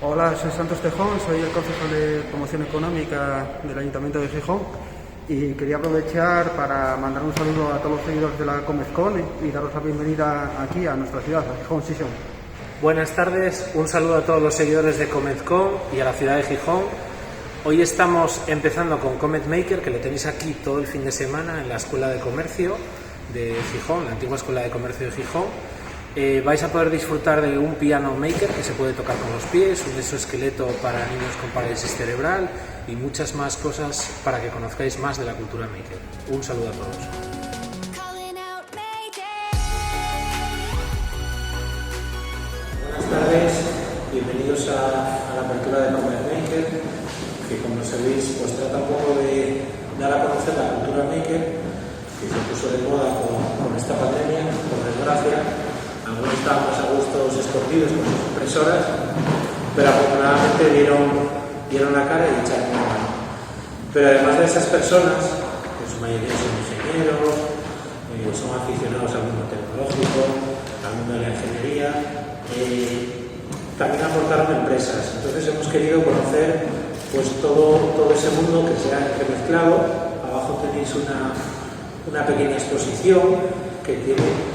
Hola, soy Santos Tejón, soy el concejal de Promoción Económica del Ayuntamiento de Gijón y quería aprovechar para mandar un saludo a todos los seguidores de la Comezcon y daros la bienvenida aquí a nuestra ciudad, a Gijón Session. Buenas tardes, un saludo a todos los seguidores de Comezcon y a la ciudad de Gijón. Hoy estamos empezando con Comet Maker, que lo tenéis aquí todo el fin de semana en la Escuela de Comercio de Gijón, la antigua Escuela de Comercio de Gijón. Vais a poder disfrutar de un piano maker que se puede tocar con los pies, un exoesqueleto para niños con parálisis cerebral y muchas más cosas para que conozcáis más de la cultura maker. Un saludo a todos. Buenas tardes, bienvenidos a la apertura de Comet Maker, que como sabéis pues trata un poco de dar a conocer la cultura maker, que se puso de moda con esta pandemia, por desgracia. Algunos estaban más a gustos escondidos con sus impresoras, pero afortunadamente dieron la cara y echaron una mano. Pero además de esas personas, que en su mayoría son ingenieros, son aficionados al mundo tecnológico, al mundo de la ingeniería, también aportaron empresas. Entonces hemos querido conocer pues todo ese mundo que se ha entremezclado. Abajo tenéis una pequeña exposición que tiene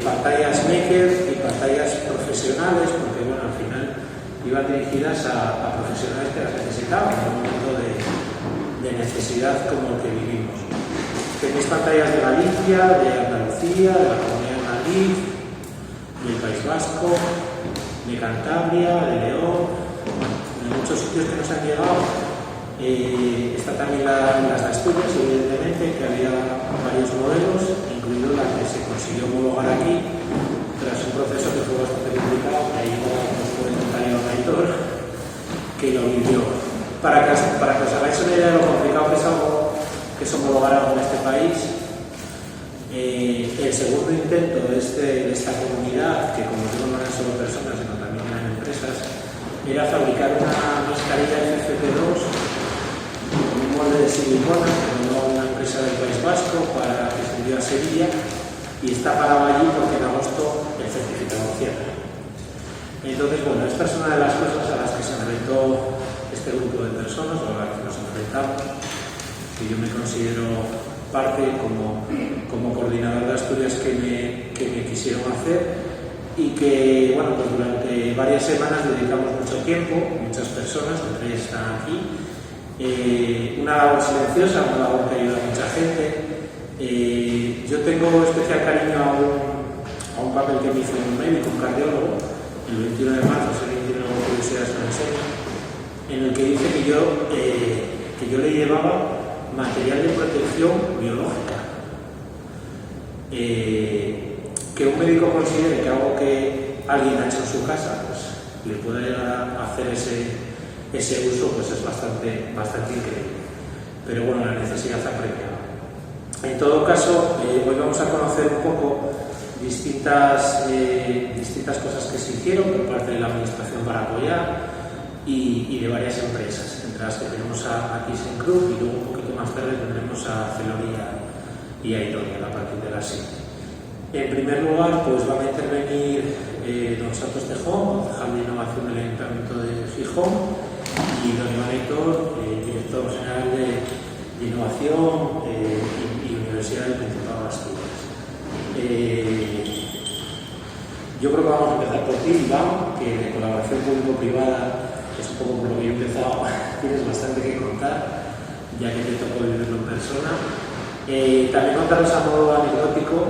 pantallas maker y pantallas profesionales, porque bueno, al final iban dirigidas a profesionales que las necesitaban en un momento de necesidad como el que vivimos. Tenéis pantallas de Galicia, de Andalucía, de la Comunidad de Madrid, del País Vasco, de Cantabria, de León, de muchos sitios que nos han llegado. Está también las de Asturias, evidentemente, que había varios modelos, incluido la que se consiguió homologar aquí, tras un proceso que fue bastante complicado, que ahí nos puede contar Iván Aitor, que lo vivió. Para que os hagáis una idea de lo complicado que es algo que se homologara en este país, el segundo intento de esta comunidad, que como digo no eran solo personas, sino también eran empresas, era fabricar una mascarilla FFP2 con un molde de silicona que mandó a una empresa del País Vasco para que se envió a Sevilla y está parado allí porque en agosto el certificado cierra. Entonces, bueno, esta es una de las cosas a las que se enfrentó este grupo de personas, o a las que nos enfrentamos, que yo me considero parte como coordinador de Asturias que me quisieron hacer y que, bueno, pues durante varias semanas dedicamos mucho tiempo, muchas personas, entre ellas están aquí, una labor silenciosa, una labor que ayuda a mucha gente. Yo tengo especial cariño a un papel que me hizo un médico, un cardiólogo, el 21 de marzo, si alguien tiene alguna curiosidad se lo enseño, en el que dice que yo le llevaba material de protección biológica. Que un médico considere que algo que alguien ha hecho en su casa pues le puede llegar a hacer ese uso, pues es bastante increíble. Pero bueno, la necesidad apremia. En todo caso, hoy vamos a conocer un poco distintas cosas que se hicieron por parte de la Administración para apoyar y de varias empresas, entre las que tenemos a ThyssenKrupp y luego un poquito más tarde tendremos a Celoria y a Ironia a partir de las 7. En primer lugar, pues van a intervenir don Santos Tejón, concejal de Innovación del Ayuntamiento de Gijón, y don Iván Aitor, director general de Innovación y Universidad del Principado de Asturias. Yo creo que vamos a empezar por ti, Iván, que de colaboración público-privada, que es un poco por lo que yo he empezado, tienes bastante que contar, ya que te tocó vivirlo en persona. También contaros a modo anecdótico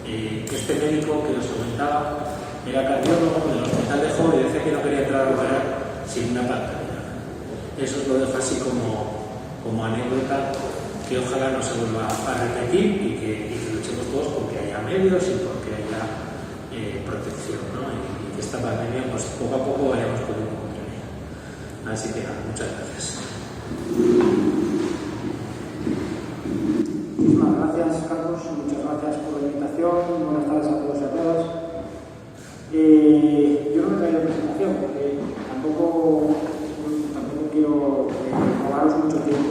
que este médico que os comentaba era cardiólogo del Hospital de Job y decía que no quería entrar a operar sin una pantalla. Eso os lo dejo así como anécdota, que ojalá no se vuelva a repetir y que luchemos todos porque haya medios y porque haya protección, ¿no? Y que esta pandemia pues poco a poco vayamos pudiendo contra ella. Así que nada, muchas gracias. Muchísimas gracias, Carlos. Muchas gracias por la invitación. Buenas tardes a todos y a todas. Yo no me he traído presentación porque tampoco quiero robaros mucho tiempo.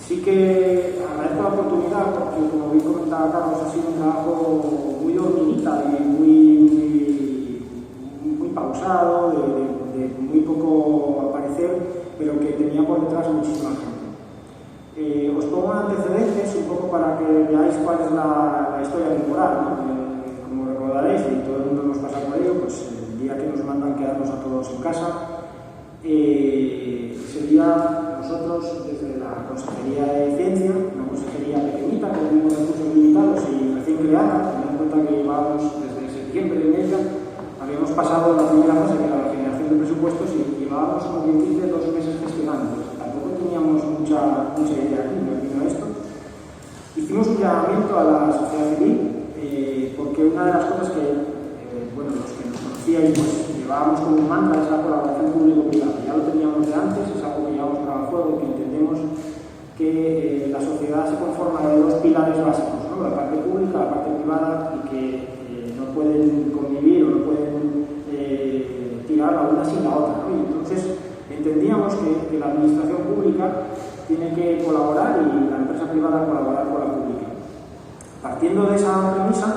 Sí que agradezco la oportunidad porque, como bien comentaba Carlos, ha sido un trabajo muy de hormiguita y muy pausado, de pero que tenía por detrás muchísima gente. Os pongo antecedentes un poco para que veáis cuál es la historia temporal, ¿no? Como recordaréis, y todo el mundo nos pasa por ello, pues el día que nos mandan quedarnos a todos en casa, ese día nosotros, desde la Consejería de Ciencia, una consejería pequeñita, con unos recursos limitados y recién creada, teniendo en cuenta que llevábamos desde septiembre de ella, habíamos pasado la primera fase, que era la generación de presupuestos, y llevábamos, como quien dice, 2 meses gestionando. Tampoco teníamos mucha idea aquí, no vino esto. Hicimos un llamamiento a la sociedad civil, porque una de las cosas que, bueno, los que nos conocíais, pues llevábamos como un mantra es la colaboración público-privada. Ya lo teníamos de antes, es algo que llevamos para el juego, que entendemos que la sociedad se conforma de 2 pilares básicos, ¿no? La parte pública, la parte privada, y que no pueden convivir o no pueden tirar la una sin la otra, ¿no? Y entonces entendíamos que la administración pública tiene que colaborar y la empresa privada colaborar con la pública. Partiendo de esa premisa,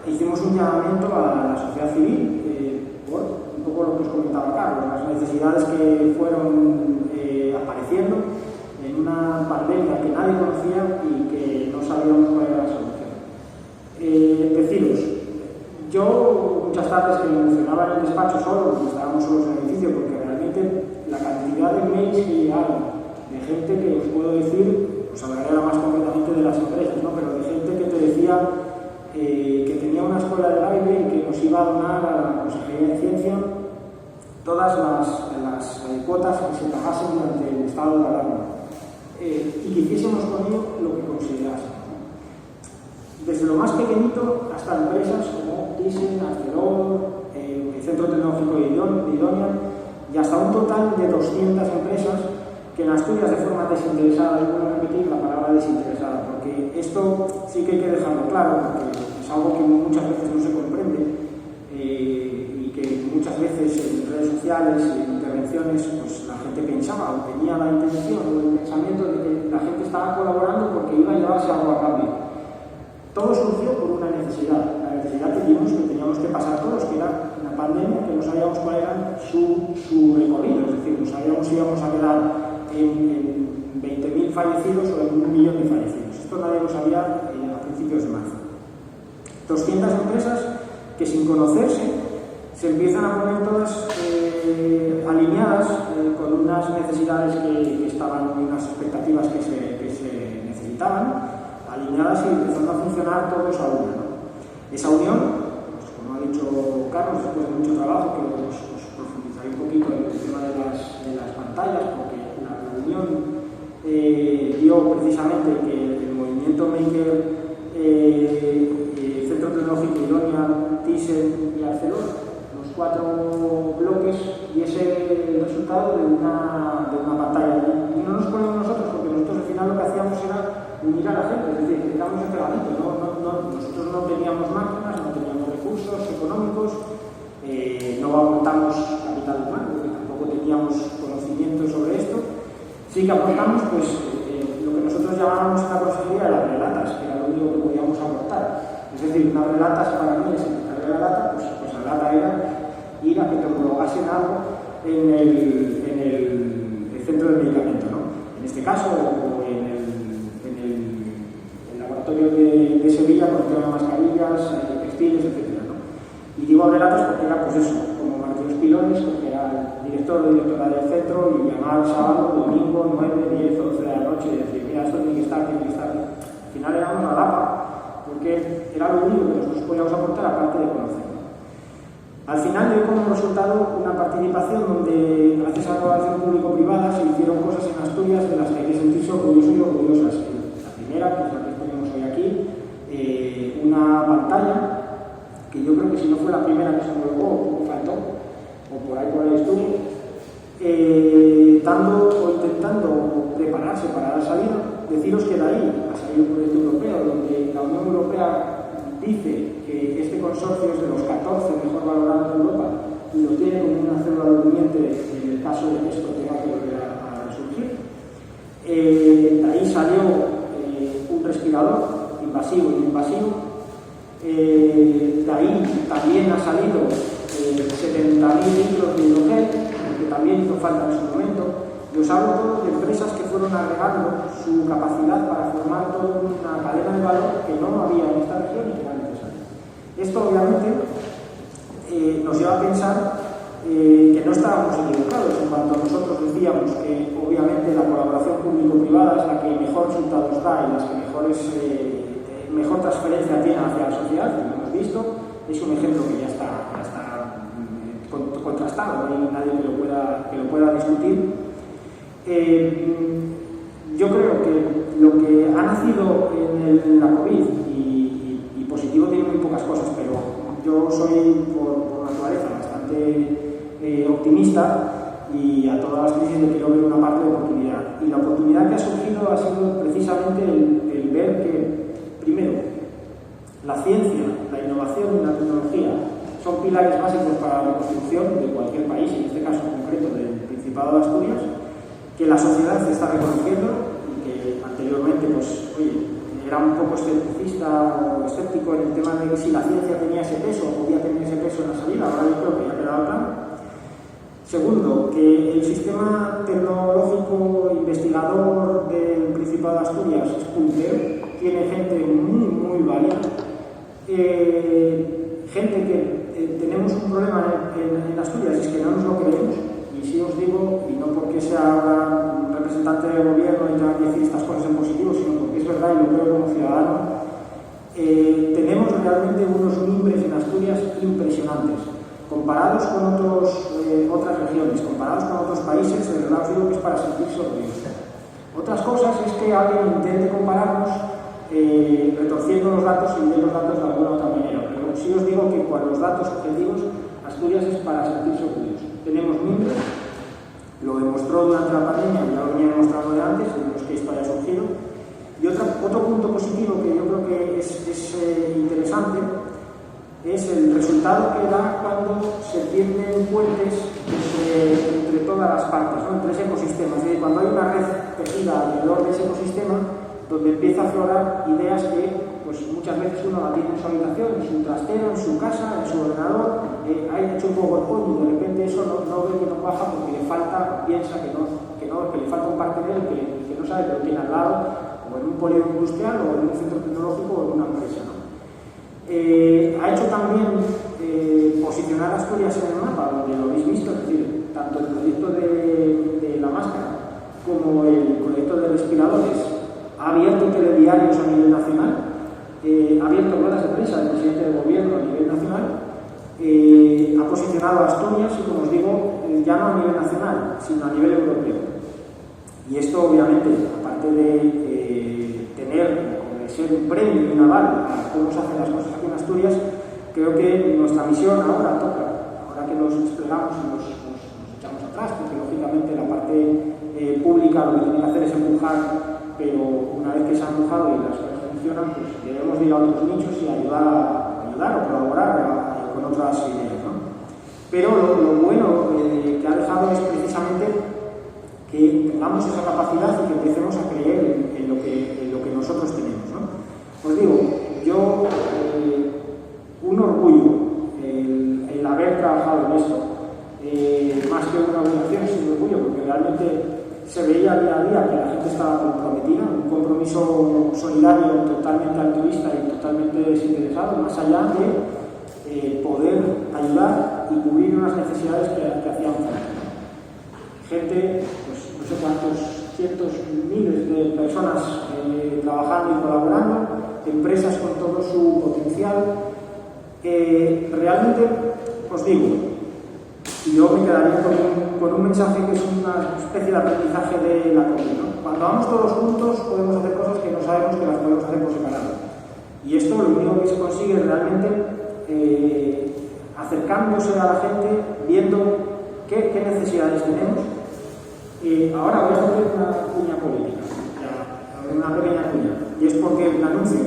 hicimos un llamamiento a la sociedad civil por un poco lo que os comentaba Carlos, las necesidades que fueron apareciendo en una pandemia que nadie conocía y que no sabíamos cuál era la solución. Deciros, yo muchas tardes que me emocionaba en el despacho solo, porque estábamos solos en el edificio, porque realmente la cantidad de mails que llegaron de gente que os puedo decir, os hablaré ahora más concretamente de las empresas, ¿no? Pero de gente que te decía que tenía una escuela de baile y que nos iba a donar a la Consejería de Ciencia todas las cuotas que se pagasen durante el estado de alarma, y que hiciésemos con ello lo que considerásemos. Desde lo más pequeñito hasta empresas como Thyssen, Arcelor, el Centro Tecnológico de Idonia, y hasta un total de 200 empresas que en Asturias, de forma desinteresada, y vuelvo a repetir la palabra desinteresada, porque esto sí que hay que dejarlo claro, porque es algo que muchas veces no se comprende, y que muchas veces en redes sociales y en intervenciones pues la gente pensaba o tenía la intención o el pensamiento de que la gente estaba colaborando porque iba a llevarse algo a cambio. Todo surgió por una necesidad, la necesidad que vimos que teníamos que pasar todos, que era una pandemia que no sabíamos cuál era su recorrido, es decir, no sabíamos si íbamos a quedar en 20.000 fallecidos o en 1 millón de fallecidos. Esto nadie lo sabía a principios de marzo. 200 empresas que sin conocerse se empiezan a poner todas alineadas con unas necesidades que estaban, y unas expectativas que se necesitaban, alineadas y empezando a funcionar todos a una, ¿no? Esa unión, pues, como ha dicho Carlos, después de mucho trabajo, que os profundizaré un poquito en el tema de las pantallas, porque la reunión dio precisamente que el movimiento Maker, Centro Tecnológico Idonia, Thyssen y Arcelor, los 4 bloques, y ese el resultado de una pantalla. Y no nos ponemos nosotros, porque nosotros al final lo que hacíamos era unir a la gente, es decir, estábamos pegaditos, nosotros no teníamos máquinas, no teníamos recursos económicos, no aportamos capital humano, porque tampoco teníamos conocimiento sobre esto. Sí que aportamos pues, lo que nosotros llamábamos en la consejería las relatas, que era lo único que podíamos aportar. Es decir, unas relatas para mí es empezar la lata, pues la lata era ir a que te homologasen algo en el centro de medicamento, ¿no? En este caso, o en el laboratorio de Sevilla, con el tema de mascarillas, textiles, etc., ¿no? Y digo relatos porque era pues eso, como Martínez Pilones, porque era el director o directora del centro, y llamar sábado, domingo, 9, 10, 11 de la noche y decir, mira, esto tiene que estar, tiene que estar. Al final éramos la lapa, porque era lo único que nosotros podíamos aportar, aparte de conocer. Al final dio como resultado una participación donde, gracias a la colaboración público-privada, se hicieron cosas en Asturias de las que hay que sentirse orgullosos y orgullosas. La primera, que es la que tenemos hoy aquí, una pantalla, que yo creo que si no fue la primera que se homologó, faltó, o por ahí estuvo, dando o intentando prepararse para dar salida. Deciros que de ahí ha salido un proyecto europeo, donde la Unión Europea dice que este consorcio es de los 14 mejor valorados de Europa y lo tiene como una célula durmiente en el caso de que esto tenga que volver a resurgir. De ahí salió un respirador invasivo y no invasivo. De ahí también ha salido 70.000 litros de hidrogel, que también hizo falta en su momento. Y os hablo todo de empresas que fueron agregando su capacidad para formar toda una cadena de valor que no había en esta región y que era necesaria. Esto obviamente nos lleva a pensar que no estábamos equivocados en cuanto nosotros decíamos que obviamente la colaboración público-privada es la que mejor resultados da y las que mejor transferencia tiene hacia la sociedad, como hemos visto. Es un ejemplo que ya está contrastado, no hay nadie que lo pueda discutir. Yo creo que lo que ha nacido en la COVID y positivo tiene muy pocas cosas, pero yo soy por naturaleza bastante optimista y a todas las crisis le quiero ver una parte de oportunidad. Y la oportunidad que ha surgido ha sido precisamente el ver que, primero, la ciencia, la innovación y la tecnología son pilares básicos para la reconstrucción de cualquier país, en este caso concreto del Principado de Asturias, que la sociedad se está reconociendo y que anteriormente, pues, oye, era un poco escepticista o escéptico en el tema de si la ciencia tenía ese peso o podía tener ese peso en la salida. Ahora yo creo que ya ha quedado claro. Segundo, que el sistema tecnológico investigador del Principado de Asturias es puntero, tiene gente muy, muy válida, gente que tenemos un problema en Asturias, es que no nos lo creemos. Y si os digo, y no porque sea un representante del gobierno y tenga que decir estas cosas en positivo, sino porque es verdad y lo creo como ciudadano, tenemos realmente unos mimbres en Asturias impresionantes. Comparados con otras regiones, comparados con otros países, de verdad os digo que es para sentirse orgulloso. Otras cosas es que alguien intente compararnos retorciendo los datos y viendo los datos de alguna otra manera. Pero sí os digo que con los datos objetivos, Asturias es para sentirse orgulloso. Tenemos mimbres, lo demostró durante la pandemia, ya lo venía demostrando de antes, en los que esto haya surgido. Y otro punto positivo que yo creo que es interesante es el resultado que da cuando se tienden puentes entre todas las partes, ¿no? Entre ese ecosistema. Es decir, cuando hay una red tejida alrededor de ese ecosistema, donde empieza a aflorar ideas que pues, muchas veces uno la tiene en su habitación, en su trastero, en su casa, en su ordenador, ha hecho un PowerPoint y de repente eso no ve que no baja porque le falta, piensa que le falta un partener y que no sabe que lo tiene al lado, o en un polígono industrial, o en un centro tecnológico, o en una empresa, ¿no? Ha hecho también posicionar Asturias en el mapa, donde lo habéis visto, es decir, tanto el proyecto de la máscara como el proyecto de respiradores, ha abierto telediarios a nivel nacional, ha abierto ruedas de prensa del presidente del gobierno a nivel nacional, ha posicionado a Asturias y, como os digo, ya no a nivel nacional, sino a nivel europeo. Y esto, obviamente, aparte de ser un premio y un aval a cómo se hacen las cosas aquí en Asturias, creo que nuestra misión ahora que nos desplegamos y nos echamos atrás, porque lógicamente la parte pública lo que tiene que hacer es empujar, pero una vez que se ha empujado y las cosas funcionan, pues debemos ir a otros nichos y ayudar o colaborar con otras ideas, ¿no? Pero lo bueno que ha dejado es precisamente que tengamos esa capacidad y que empecemos a creer en lo que nosotros tenemos, ¿no? Os digo, yo un orgullo el haber trabajado en esto, más que una obligación, es un orgullo, porque realmente se veía día a día que la gente estaba comprometida, un compromiso solidario totalmente altruista y totalmente desinteresado, más allá de poder ayudar y cubrir unas necesidades que hacían falta. Gente, pues no sé cuántos cientos, miles de personas trabajando y colaborando, empresas con todo su potencial. Realmente, os digo, y yo me quedaría con un mensaje que es una especie de aprendizaje de la COVID, ¿no? Cuando vamos todos juntos podemos hacer cosas que no sabemos que las podemos hacer por separado. Y esto lo único que se consigue es realmente acercándose a la gente, viendo qué necesidades tenemos. Ahora voy a hacer una cuña política, una pequeña cuña, y es porque un anuncio,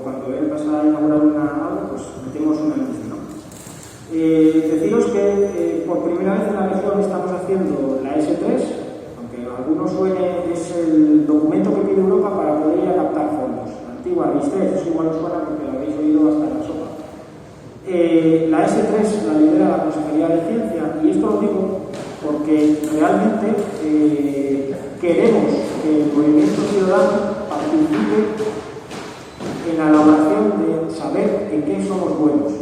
cuando él pasa a inaugurar algo, pues metemos un anuncio, ¿no? Deciros que por primera vez en la región estamos haciendo la S3, aunque a algunos suene, es el documento que pide Europa para poder ir a captar fondos. La antigua RIS3, eso igual os suena porque lo habéis oído hasta en la sopa. La S3 la lidera la Consejería de Ciencia, y esto lo digo porque realmente queremos que el movimiento ciudadano participe en la elaboración de saber en qué somos buenos,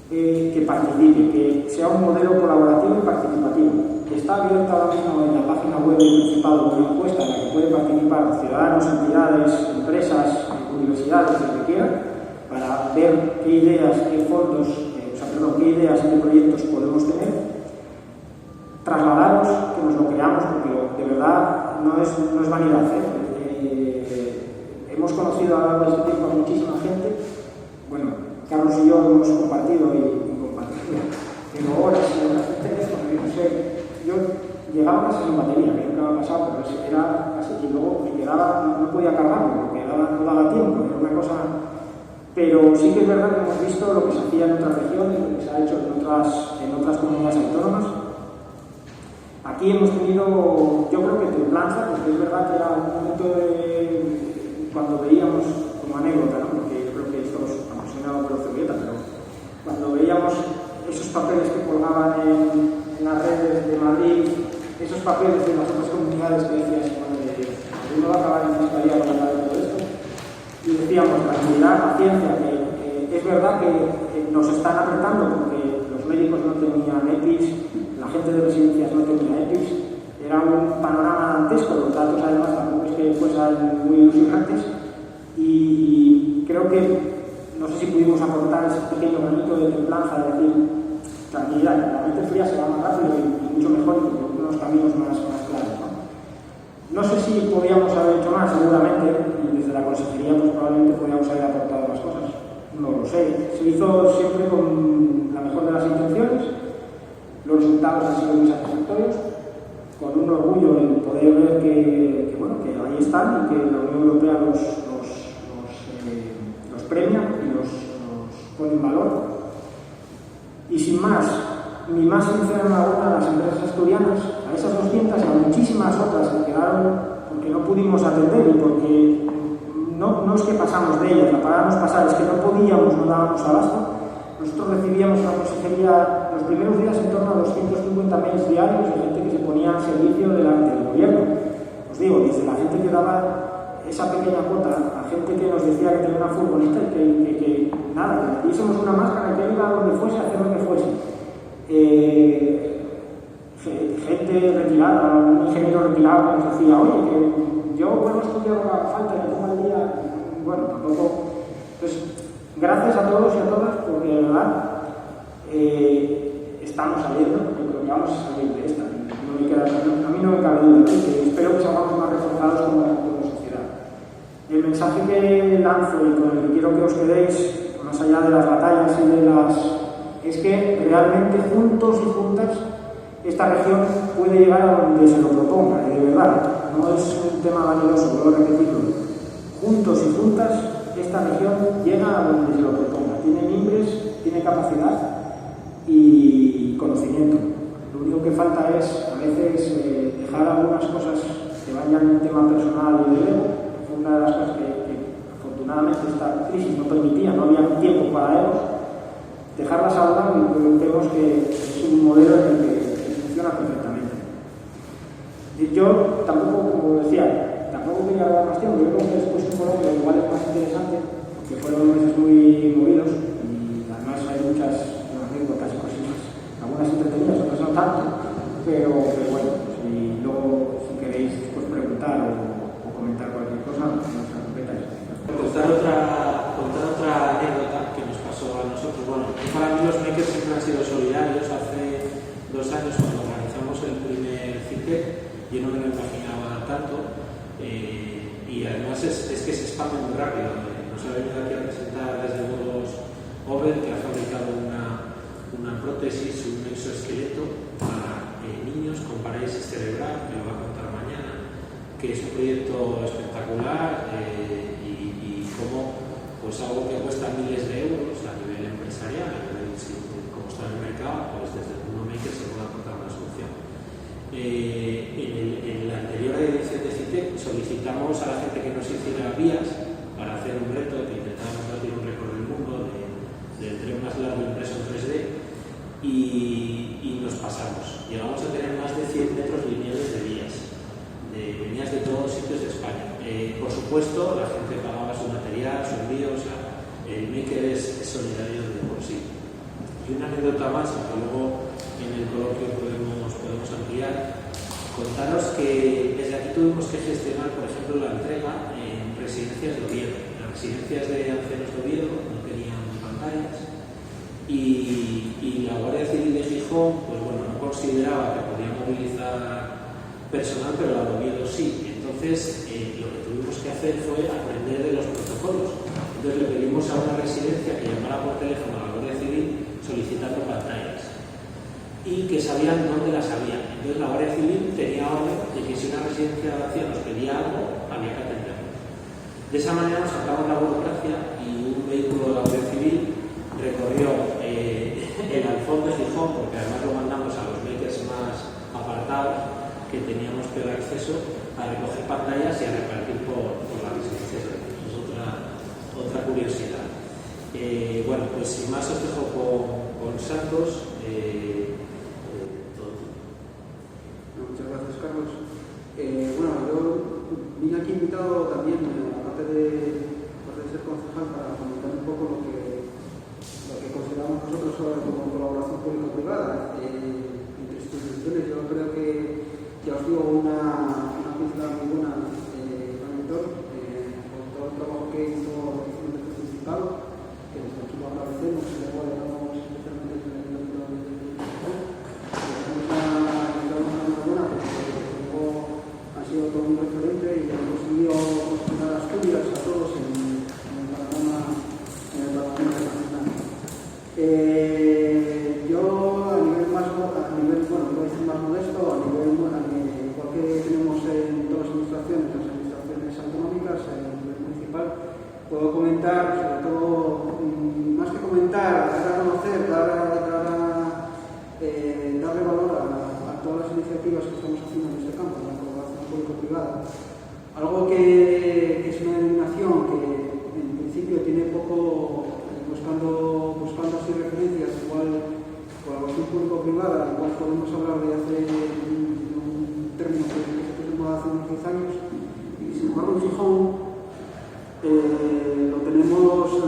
que participe, que sea un modelo colaborativo y participativo. Está abierta ahora mismo en la página web del Principado una encuesta en la que pueden participar ciudadanos, entidades, empresas, universidades, lo que quieran, para ver qué ideas, qué fondos, qué ideas y qué proyectos podemos tener. Trasladaros que nos lo creamos, porque de verdad no es vanidad. Hemos conocido a lo largo de este tiempo a muchísima gente. Bueno, Carlos y yo hemos compartido y compartido. Tengo horas y horas de teléfono, y no sé. Yo llegaba casi sin batería, que nunca me ha pasado, pero era casi, y luego me quedaba, no podía cargarlo, porque no daba tiempo, era una cosa. Pero sí que es verdad que hemos visto lo que se hacía en otras regiones, lo que se ha hecho en otras comunidades autónomas. Aquí hemos tenido, yo creo que templanza, porque es verdad que era un momento cuando veíamos, como anécdota, ¿no? Porque yo creo que esto es apasionado por la cebolleta, pero cuando veíamos esos papeles que colgaban en las redes de Madrid, esos papeles de las otras comunidades que decías, madre de Dios, uno va a acabar en fiscalía con todo esto, y decíamos, tranquilidad, paciencia, que es verdad que nos están apretando porque los médicos no tenían EPIs, la gente de residencias no tenía EPIs, era un panorama dantesco, los datos además tampoco es que fueran muy ilusionantes, y creo que no sé si pudimos aportar ese pequeño granito de templanza, de decir, tranquilidad, la mente fría se va más rápido y mucho mejor y por unos caminos más claros, ¿no? No sé si podíamos haber hecho más, seguramente, y desde la consejería pues probablemente podíamos haber aportado más cosas, no lo sé. Se hizo siempre con la mejor de las intenciones, los resultados han sido muy satisfactorios, con un orgullo en poder ver que ahí están y que la Unión Europea los premia y los pone en valor. Y sin más, mi más sincera enhorabuena a las empresas asturianas, a esas 200 y a muchísimas otras que quedaron porque no pudimos atender y porque no es que pasamos de ellas, la parábamos pasar, es que no podíamos, no dábamos abasto. Nosotros recibíamos en la consejería los primeros días en torno a 250 mails diarios de gente que se ponía al servicio delante del gobierno. Os digo, desde la gente que daba esa pequeña cuota a gente que nos decía que tenía una furgoneta y que nada, que tuviésemos una máscara, que iba a donde fuese, a hacer lo que fuese. Gente retirada, un ingeniero retirado que nos decía, oye, que yo vuelvo a estudiar lo que haga falta, que ponga el día. Bueno, tampoco. Entonces, gracias a todos y a todas, porque de verdad estamos saliendo, yo creo que vamos a salir de esta. A mí no me cabe duda, que espero que salgamos más reforzados como sociedad. El mensaje que lanzo y con el que quiero que os quedéis, más allá de las batallas y de las... es que realmente juntos y juntas esta región puede llegar a donde se lo proponga, y de verdad, no es un tema vanidoso, vuelvo a repetirlo. Juntos y juntas esta región llega a donde se lo proponga. Tiene mimbres, tiene capacidad y conocimiento. Lo único que falta es a veces dejar algunas cosas que vayan en tema personal y de ego. Fue una de las cosas que afortunadamente esta crisis no permitía, no había tiempo para ellos. Dejarlas a un lado y vemos que es un modelo en el que funciona perfectamente. Y yo tampoco, como decía, tampoco quería hablar más tiempo. Yo creo que después un Colombia igual es más interesante, porque fueron meses muy movidos y además hay muchas anécdotas y cositas, algunas entretenidas, otras no tanto, pero bueno, si queréis pues, preguntar o comentar cualquier cosa, nos respetáis. Contar otra anécdota que nos pasó a nosotros. Bueno, para mí los makers siempre han sido solidarios. Hace 2 años cuando organizamos el primer CITEC, yo no me lo imaginaba tanto, y además es que se expande muy rápido. Nos ha venido aquí a presentar desde Modos Over, que ha fabricado una prótesis, un exoesqueleto para niños con parálisis cerebral, que lo va a contar mañana, que es un proyecto espectacular y como pues algo que cuesta miles de euros a nivel empresarial, como está en el mercado, pues desde el mundo maker se puede aportar una solución. En la anterior edición de CITEC solicitamos a la gente que nos hiciera vías para hacer un reto que intentábamos batir un récord del mundo de entrega más largo impreso en 3D y y nos pasamos. Llegamos a tener más de 100 metros lineales de vías de todos los sitios de España. Por supuesto, la gente pagaba su material, su envío, o sea, el Maker es solidario de por sí. Y una anécdota más, que luego en el coloquio podemos ampliar, contaros que desde aquí tuvimos que gestionar, por ejemplo, la entrega en residencias de Oviedo. Las residencias de ancianos de Oviedo no tenían pantallas y la Guardia Civil de Gijón, pues bueno, no consideraba que podía movilizar personal, pero la de Oviedo sí. Entonces, lo que tuvimos que hacer fue aprender de los protocolos. Entonces le pedimos a una residencia que llamara por teléfono a la Guardia Civil solicitando pantallas y que sabían dónde las había. Entonces la Guardia Civil tenía orden de que si una residencia de ancianos pedía algo, había que atenderlo. De esa manera nos sacamos la burocracia y un vehículo de la Guardia Civil recorrió el Alfón de Gijón, porque además lo mandamos a los makers más apartados que teníamos peor acceso, a recoger pantallas y a repartir por las residencias. Es otra curiosidad. Bueno, pues sin más os dejo con Santos. Muchas gracias, Carlos. Bueno, yo vine aquí invitado también, aparte de ser concejal, para comentar un poco lo que consideramos nosotros como colaboración público-privada entre instituciones. Yo creo que ya os digo una pincelada muy buena al editor por todo el trabajo que hizo el principal, que desde aquí lo agradecemos y luego le damos especialmente el ayuntamiento de ha sido todo un referente y ha conseguido posicionar a Asturias a todos en el panorama nacional. Yo a nivel voy a decir más modesto, igual que tenemos en todas las administraciones autonómicas, en el nivel municipal, puedo comentar, sobre todo, más que comentar, dar a conocer, darle valor a todas las iniciativas que estamos haciendo en este campo, la colaboración público-privada. Algo que es una denominación que en principio tiene poco, buscando así referencias, igual colaboración público-privada, igual podemos hablar de hacer un término que se puso hace unos 10 años, y sin embargo en Gijón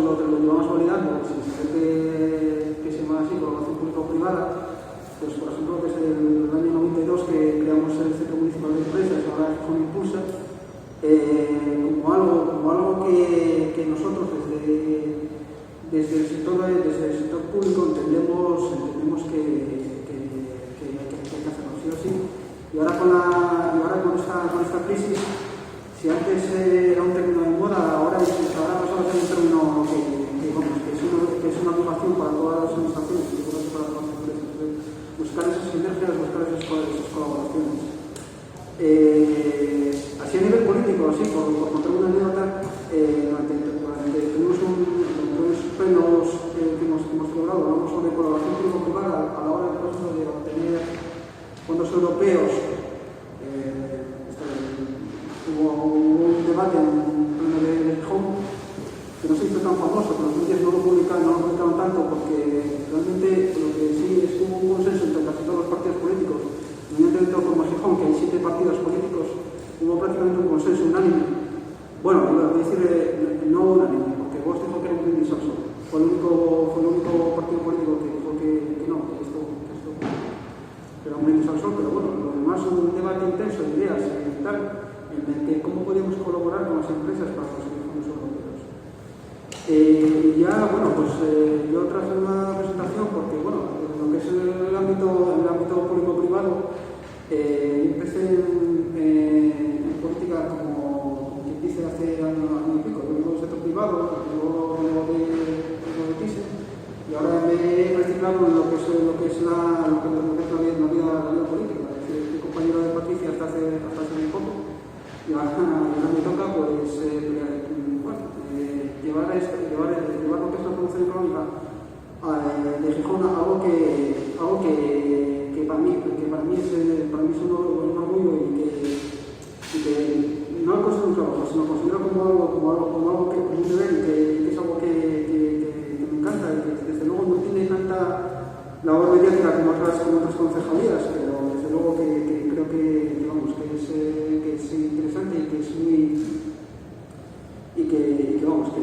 lo llevamos validando, sin saber que se llama así, colaboración público-privada. Pues, por ejemplo, desde el año 92 que creamos el Centro Municipal de Empresas, ahora Gijón Impulsa, como algo que nosotros desde el sector público entendemos que hay que hacerlo sí o sí. Y ahora con esta crisis, si antes era un término de moda, ahora pasamos a ser un término que es una obligación para todas las administraciones y para todas las empresas. Buscar esas sinergias, buscar esas colaboraciones. Así a nivel político, así, por contar una anécdota, tuvimos unos plenos que hemos celebrado, hablamos sobre colaboración público-privada a la hora, por ejemplo, de obtener fondos europeos. Hubo un debate en un pleno de Gijón que no se hizo tan famoso, pero los medios no lo publicaron tanto, porque realmente lo que sí es que hubo un consenso entre casi todos los partidos políticos. En un evento como Gijón, que hay 7 partidos políticos, hubo prácticamente un consenso unánime. Bueno, iba a decir no unánime, porque vos dijo que era un brindis al sol. Fue el único partido político que dijo que no, que esto era un brindis al sol, pero bueno, lo demás hubo un debate intenso de ideas y tal, en el que cómo podíamos colaborar con las empresas para conseguir fondos europeos. Ya, bueno, pues yo tras una presentación, porque bueno, en lo que es el ámbito público-privado, empecé en política como quien dice hace año y pico. Yo vengo del sector privado, luego de TISE, y ahora me he reciclado en lo que es la vida política. Es decir, fui compañero de Patricia hasta hace muy poco, y ahora me toca pues llevar lo que es la producción económica de Gijón a algo que para mí es un orgullo y que no lo considero un trabajo, sino considero como algo que un deber y que es algo que me encanta y que desde luego no tiene tanta labor mediática como otras concejalías, pero desde luego que creo que, vamos, que es interesante y que es muy... y que vamos, que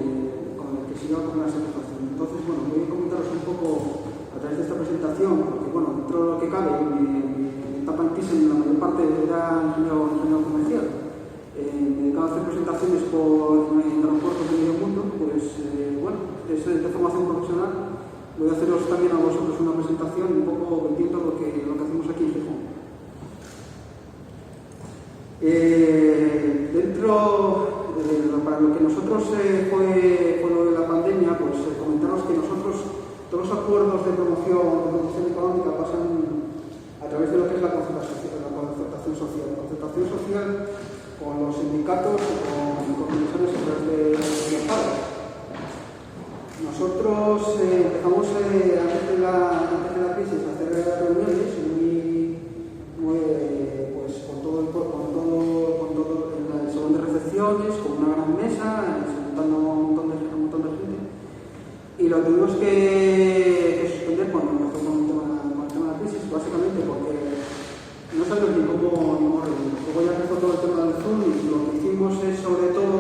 siga con la satisfacción. Entonces, bueno, voy a comentaros un poco a través de esta presentación, porque, bueno, dentro de lo que cabe, mi etapa en Thyssen la mayor parte era ingeniero comercial. Me dedicaba a hacer presentaciones por aeropuertos de medio mundo, pues, bueno, es de formación profesional. Voy a haceros también a vosotros una presentación un poco vendiendo lo que hacemos aquí en Gijón. Para lo que nosotros fue lo de la pandemia, pues comentaros que nosotros, todos los acuerdos de promoción económica pasan a través de lo que es la concertación social. La concertación social con los sindicatos y con comisiones a través de los padres. Nosotros empezamos antes de la crisis a hacer reuniones pues con todo el salón de recepciones, con una gran mesa, juntando a un montón de gente, y lo tuvimos que suspender cuando empezó con el tema de la crisis, básicamente porque no sabemos ni cómo reunirnos. Luego ya empezó todo el tema del Zoom y lo que hicimos es sobre todo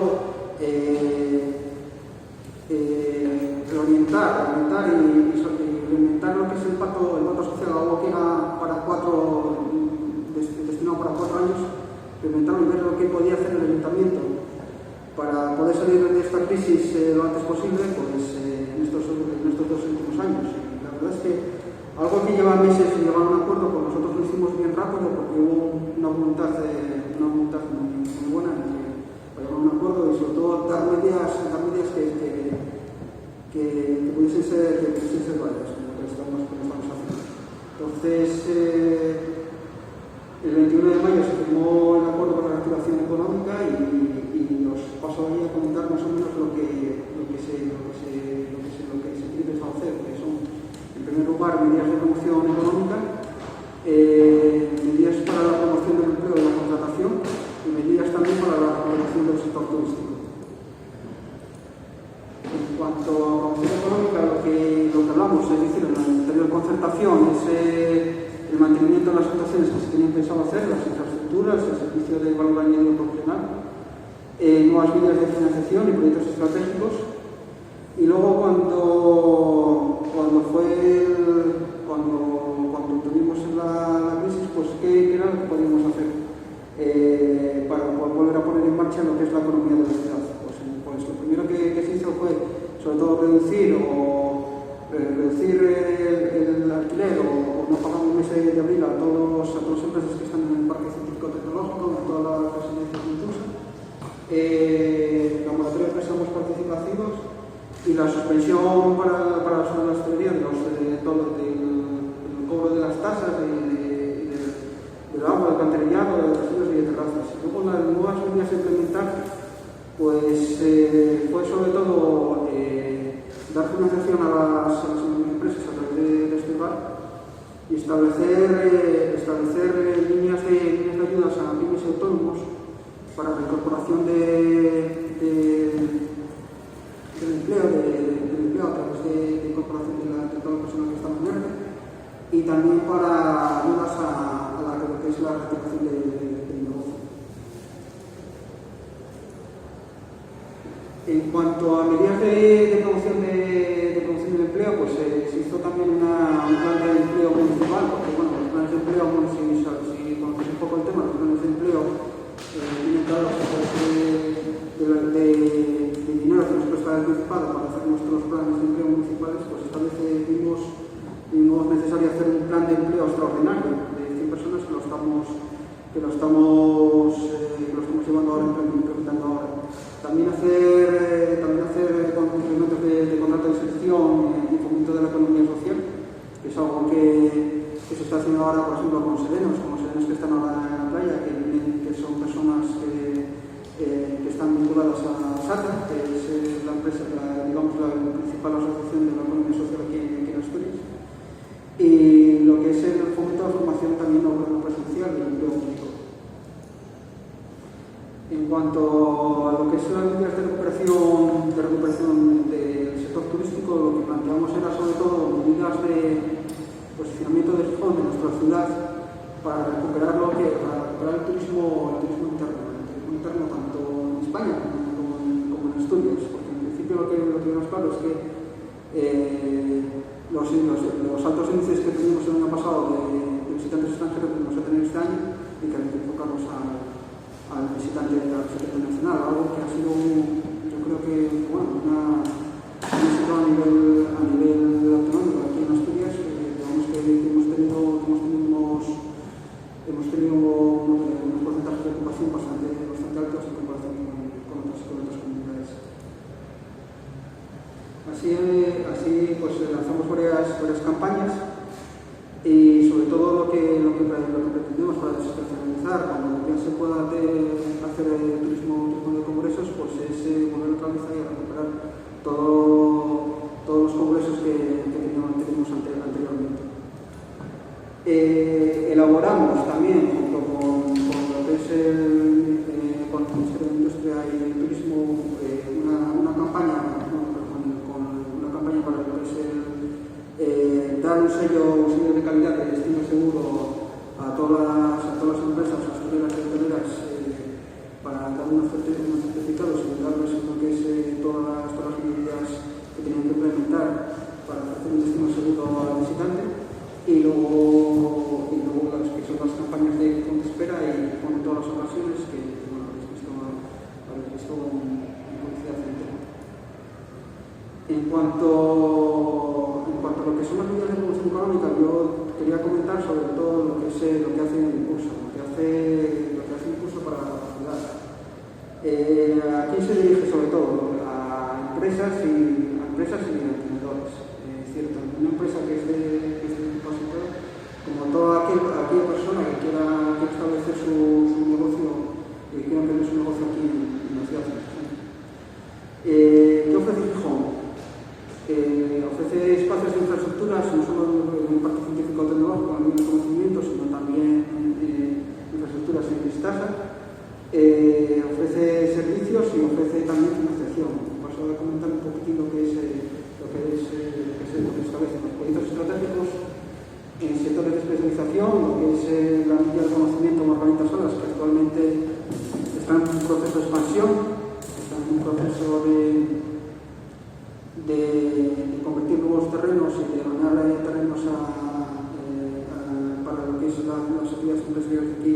orientar y implementar lo que es el pacto social, algo que era destinado para 4 años, implementarlo y ver lo que podía hacer el ayuntamiento para poder salir de esta crisis lo antes posible, pues en estos 2 últimos años. Y la verdad es que algo que lleva meses y llevar un acuerdo, pues nosotros lo hicimos bien rápido porque hubo una voluntad muy buena para llevar un acuerdo y sobre todo dar medidas que pudiesen ser válidas, como que estamos haciendo. Entonces, el 21 de mayo se firmó el acuerdo para la reactivación económica y os paso ahí a comentar más o menos lo que se tiene pensado hacer, que son, en primer lugar, medidas de promoción económica, medidas para la promoción del empleo y la contratación y medidas también para la promoción del sector turístico. En cuanto a promoción económica, lo que hablamos, es decir, en la anterior concertación, es el mantenimiento de las actuaciones que se tenían pensado hacer, las infraestructuras, el servicio de valor añadido profesional, nuevas líneas de financiación y proyectos estratégicos. Y luego cuando tuvimos la crisis, pues ¿qué era lo que podíamos hacer para volver a poner en marcha lo que es la economía de la ciudad? Pues lo primero que se hizo fue sobre todo reducir el alquiler o no pagar un mes de abril a todas las empresas que están en el parque científico tecnológico, en todas las residencias incluso, laboratorios de préstamos participativos y la suspensión para la hostelería del cobro de las tasas del agua, del alcantarillado, de los residuos y de terrazas. Y luego las nuevas líneas a implementar pues fue sobre todo dar financiación a las empresas a través de este bar y establecer líneas de ayudas a pymes y autónomos para la incorporación del empleo a través de incorporación de toda la persona que está en ERTE y también para ayudas a lo que es la reactivación del negocio. En cuanto a medidas de promoción del empleo, pues se hizo también un plan de empleo municipal, porque bueno, los planes de empleo, bueno, si conocéis un poco el tema, los planes de empleo tienen claro a través de dinero que nos presta el Principado para hacer nuestros planes de empleo municipales, pues esta vez vimos necesario hacer un plan de empleo extraordinario de 100 personas que lo estamos llevando ahora, implementando ahora. También hacer complementos de contrato de inserción y fomento de la economía social, que es algo que se está haciendo ahora, por ejemplo, con serenos que están ahora en la playa, que son personas que están vinculadas a SATA, que es la empresa, la principal asociación de la economía social aquí en Asturias. Y lo que es el fomento de la formación también no presencial y el empleo público. En cuanto a lo que son las medidas de recuperación del sector turístico, lo que planteamos era sobre todo medidas de posicionamiento de Gijón, de nuestra ciudad, para recuperar el turismo interno, tanto en España como en Asturias, porque en principio lo que tenemos claro es que los altos índices que tuvimos el año pasado de visitantes extranjeros que vamos a tener este año y que hay que enfocarnos al visitante nacional, algo que ha sido, yo creo que, bueno, un éxito a nivel autonómico aquí en Asturias, digamos que hemos tenido unos porcentajes de ocupación bastante altos en comparación con otras comunidades. Así pues lanzamos varias campañas y sobre todo lo que pretendemos para desestacionalizar, cuando ya se pueda hacer el turismo de congresos, pues es volver otra vez a recuperar todos los congresos que teníamos anteriormente. Elaboramos también, junto con lo que es con el Ministerio de Industria y Turismo, una campaña para lo que es dar un sello de calidad de destino seguro a todas las empresas asturianas y hoteleras, para dar unos certificados y darles lo que es todas las medidas que tienen que implementar para hacer un destino seguro al visitante, y luego las que son las campañas de espera y con todas las ocasiones que habéis visto en publicidad central. En cuanto a lo que son las medidas de promoción económica, yo quería comentar sobre todo lo que hace Impulso, lo que hace Impulso para la ciudad. Aquí se dirige sobre todo a empresas y emprendedores. Es cierto, una empresa que es de tipo sector, como toda aquella persona que quiera establecer su negocio y quiera tener su negocio aquí en la ciudad. ¿Qué ofrece Gijón? Ofrece espacios de infraestructuras, no solo en el parque científico-tecnológico, en el conocimiento, sino también infraestructuras en Vistasa. Ofrece servicios y ofrece también financiación. Paso a comentar un poquitín lo que establecen los proyectos estratégicos en sectores de especialización, lo que es la Villa del Conocimiento Margarita Salas, que actualmente está en un proceso de expansión, está en un proceso de convertir nuevos terrenos y de ganar terrenos para lo que es las actividades empresariales de aquí,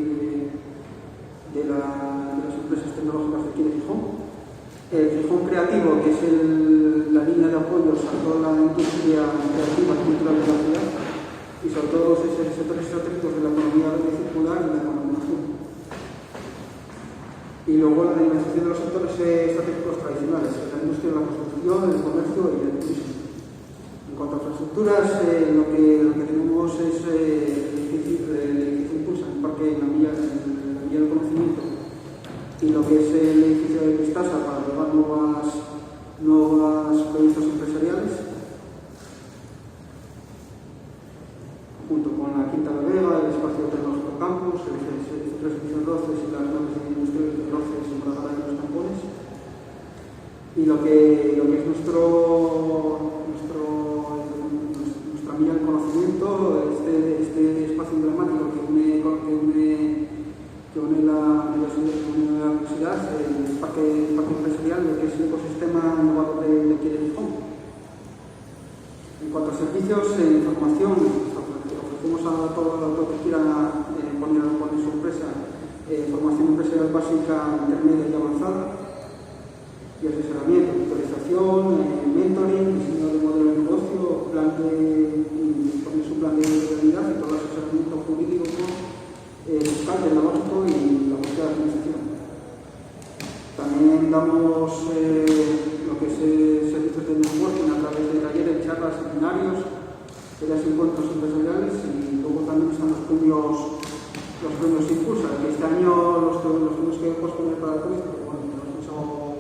de las empresas tecnológicas de aquí de Gijón. El Gijón Creativo, que es la línea de apoyos a toda la industria creativa y cultural de la ciudad, y sobre todo los sectores estratégicos de la economía circular y la economía azul. Y luego la dinamización de los sectores estratégicos tradicionales, la industria de la construcción, el comercio y el turismo. En cuanto a infraestructuras, lo que tenemos es el edificio Impulsa, el parque en la Villa del Conocimiento, y lo que es el edificio de Vistasa para llevar nuevos proyectos empresariales, junto con la Quinta de Vega, el espacio tecnológico campus, el centro de servicios Roces y las naves industriales de Roces en Braga y los Tampones. Y lo que es nuestra milla de conocimiento, este espacio emblemático que une la universidad, el parque empresarial, lo que es el ecosistema innovador de aquí de Gijón. En cuanto a servicios, información, ofrecemos a todo lo que quiera poner su empresa formación empresarial básica, intermedia y avanzada, y asesoramiento, actualización, mentoring, diseño de modelo de negocio, poner su plan de viabilidad y todo el asesoramiento jurídico, fiscal, tecnológico y la búsqueda de financiación. También damos lo que es servicios de networking a través de talleres, charlas, seminarios, ferias y encuentros empresariales, y luego también están los premios Impulsa, que este año los premios que hemos poner para el COVID, pero bueno, hemos pensado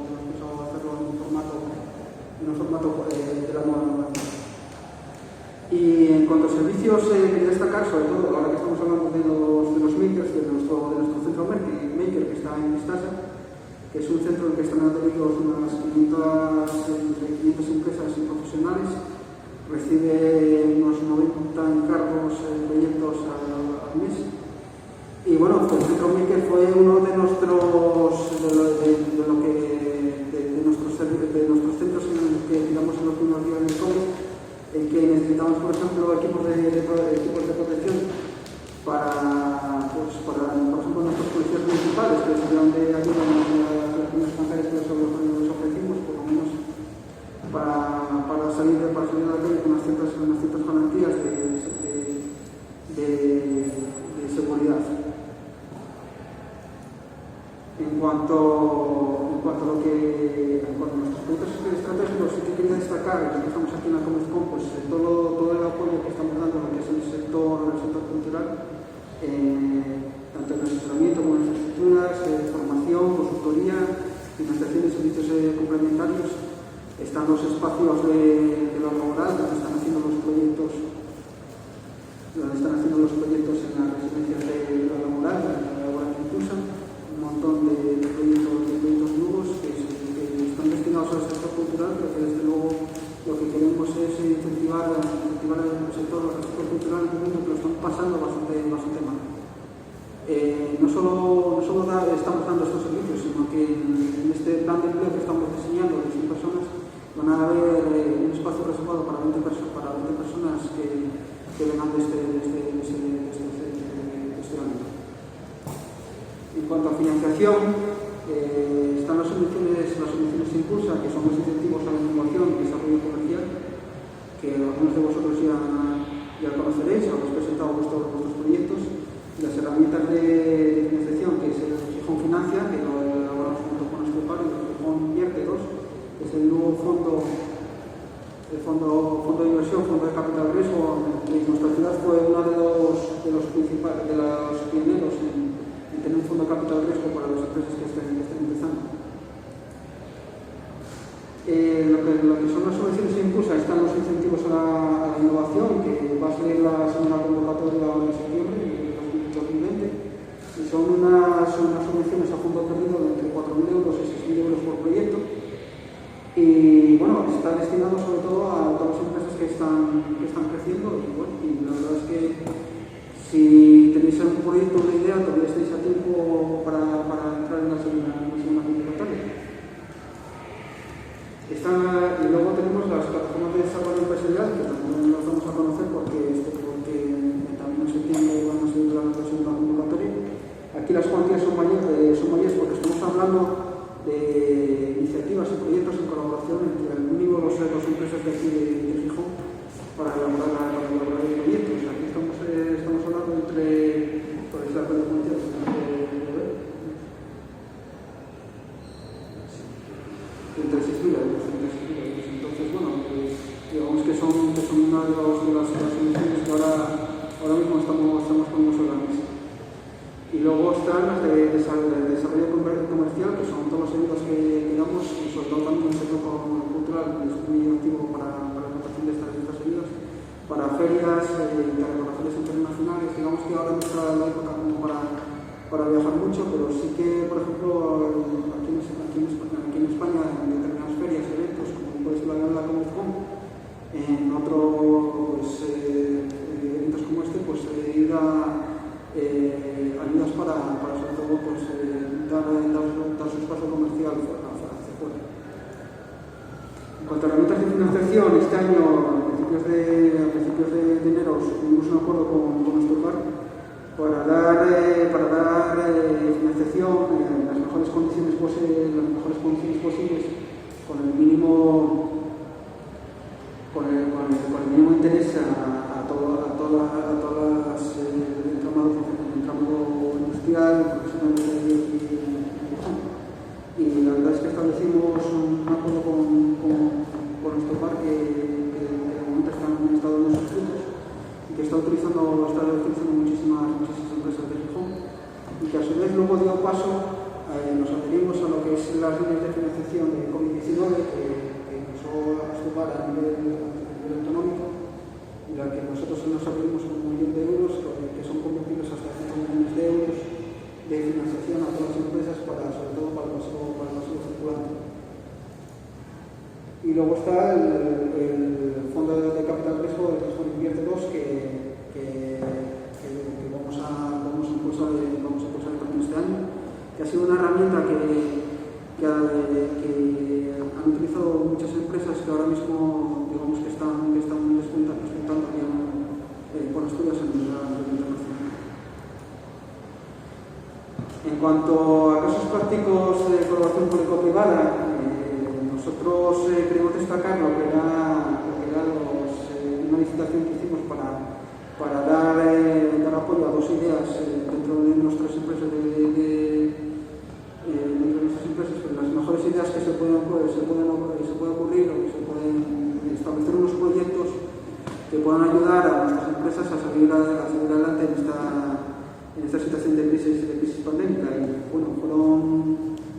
hacerlo en un formato de la moda. Y en cuanto a servicios, quería destacar, sobre todo, ahora que estamos hablando de los makers, de nuestro centro maker que está en Vistasa, que es un centro en el que están adheridos unas 500 empresas y profesionales, recibe unos 90 encargos proyectos al mes. Y bueno, pues Centro Maker fue uno de nuestros centros en los que digamos en los primeros días del COVID, en que necesitamos, por ejemplo, equipos de protección para por ejemplo, nuestros policías municipales, que serían de ayuda a las relaciones extranjeras que les ofrecimos, por lo menos para salir a la calle con unas ciertas garantías de seguridad. En cuanto a nuestros proyectos estratégicos, sí que quería destacar, ya que estamos aquí en la Comezcon, pues todo el apoyo que estamos dando a lo que es el sector cultural, tanto en asesoramiento como en infraestructuras, formación, consultoría, financiación de servicios complementarios. Están los espacios de lo laboral, donde están haciendo los proyectos en las residencias de lo laboral, en la laboral inclusa, un montón de proyectos nuevos que están destinados al sector cultural, pero que desde luego lo que queremos es incentivar el sector cultural en el mundo, que lo están pasando bastante mal. No solo estamos dando estos servicios, sino que en este plan de empleo que estamos diseñando de 100 personas van a haber un espacio reservado para 20 personas que vengan de este ámbito. En cuanto a financiación, están las subvenciones Impulsa, que son los incentivos a la innovación y desarrollo comercial, que algunos de vosotros ya conoceréis, habéis presentado vuestros proyectos. Las herramientas de financiación, que es el Gijón Financia, que lo elaboramos junto con Estepar, y el Gijón Invierte 2, que es el nuevo fondo de inversión, fondo de capital riesgo, que en nuestra ciudad fue uno de los pioneros en tener un fondo de capital riesgo para las empresas que estén empezando. Lo que son las subvenciones Impulsa, están los incentivos a la innovación, que va a salir la segunda convocatoria en septiembre de 2020, y son unas subvenciones a fondo perdido de entre 4.000 euros y 6.000 euros por proyecto. Y bueno, está destinado sobre todo a todas las empresas que están creciendo, y la verdad es que si tenéis un proyecto, una idea, todavía estáis a tiempo para entrar en la segunda convocatoria. Y luego tenemos las plataformas de desarrollo empresarial, que también las vamos a conocer porque también en septiembre vamos a ir a la segunda convocatoria. Aquí las cuantías son mayores porque estamos hablando de iniciativas y proyectos en colaboración entre al mínimo dos empresas de aquí de Gijón para elaborar proyectos. Aquí estamos hablando entre, por ejemplo, entre 6.000 euros. Entonces, bueno, digamos que son una de las soluciones que ahora mismo estamos poniendo sobre la mesa. Y luego están las de desarrollo comercial, que son todos los ayudas que damos, y sobre todo también el sector cultural, que es muy activo para la contratación de estas ayudas, para ferias, internacionales internacionales. Digamos que ahora no está la época como para viajar mucho, pero sí que, por ejemplo, aquí en España, en determinadas ferias, eventos, como puede ser la Comezcon, en eventos como este, pues ir a ayudas para sobre todo dar su espacio comercial hacia fuera. En cuanto a herramientas de financiación, este año, a principios de enero, tuvimos un acuerdo con Estepar para dar financiación en las mejores condiciones posibles, con el mínimo interés a todas las entramado industrial, profesional y la verdad es que establecimos un acuerdo con Estepar que de momento han estado dando sus frutos y que está utilizando muchísimas empresas de Gijón, y que a su vez luego dio paso, nos adherimos a lo que es las líneas de financiación de COVID-19 que impulsó Estepar a nivel autonómico, y la que nosotros nos adherimos con 1 millón de euros, que son convertibles hasta 5 millones de euros de financiación a todas las empresas, sobre todo para el pasivo circulante. Y luego está el fondo de capital riesgo de Gijón Invierte 2 que vamos a impulsar también este año, que ha sido una herramienta que han utilizado muchas empresas que ahora mismo digamos que están despuntando por estudios a nivel internacional. En cuanto a casos prácticos de colaboración público-privada, nosotros queremos destacar lo que era una licitación que hicimos para dar apoyo a dos ideas dentro de nuestras empresas, las mejores ideas que se pueden ocurrir o que se pueden establecer unos proyectos que puedan ayudar a nuestras empresas a salir adelante en esta situación de crisis pandémica. Y bueno,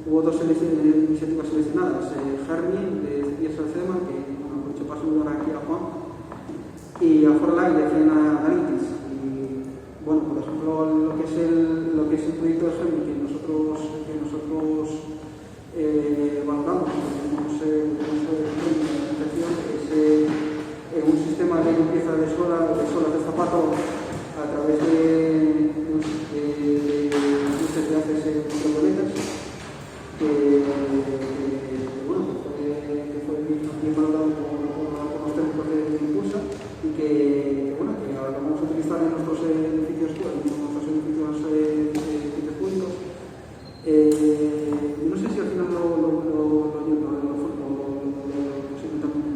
hubo dos iniciativas seleccionadas, Germi de ISLCEMA, que aprovecho para saludar aquí a Juan, y a Forlai de Frena Analytics. Y bueno, por ejemplo, lo que es el proyecto de Germi que nosotros valoramos, es un sistema de limpieza de suelas de zapato a través de luces de haces ultravioletas que fue bien valorado por los técnicos de Impulsa y que ahora lo vamos a utilizar en nuestros edificios públicos. No sé si al final lo presentan en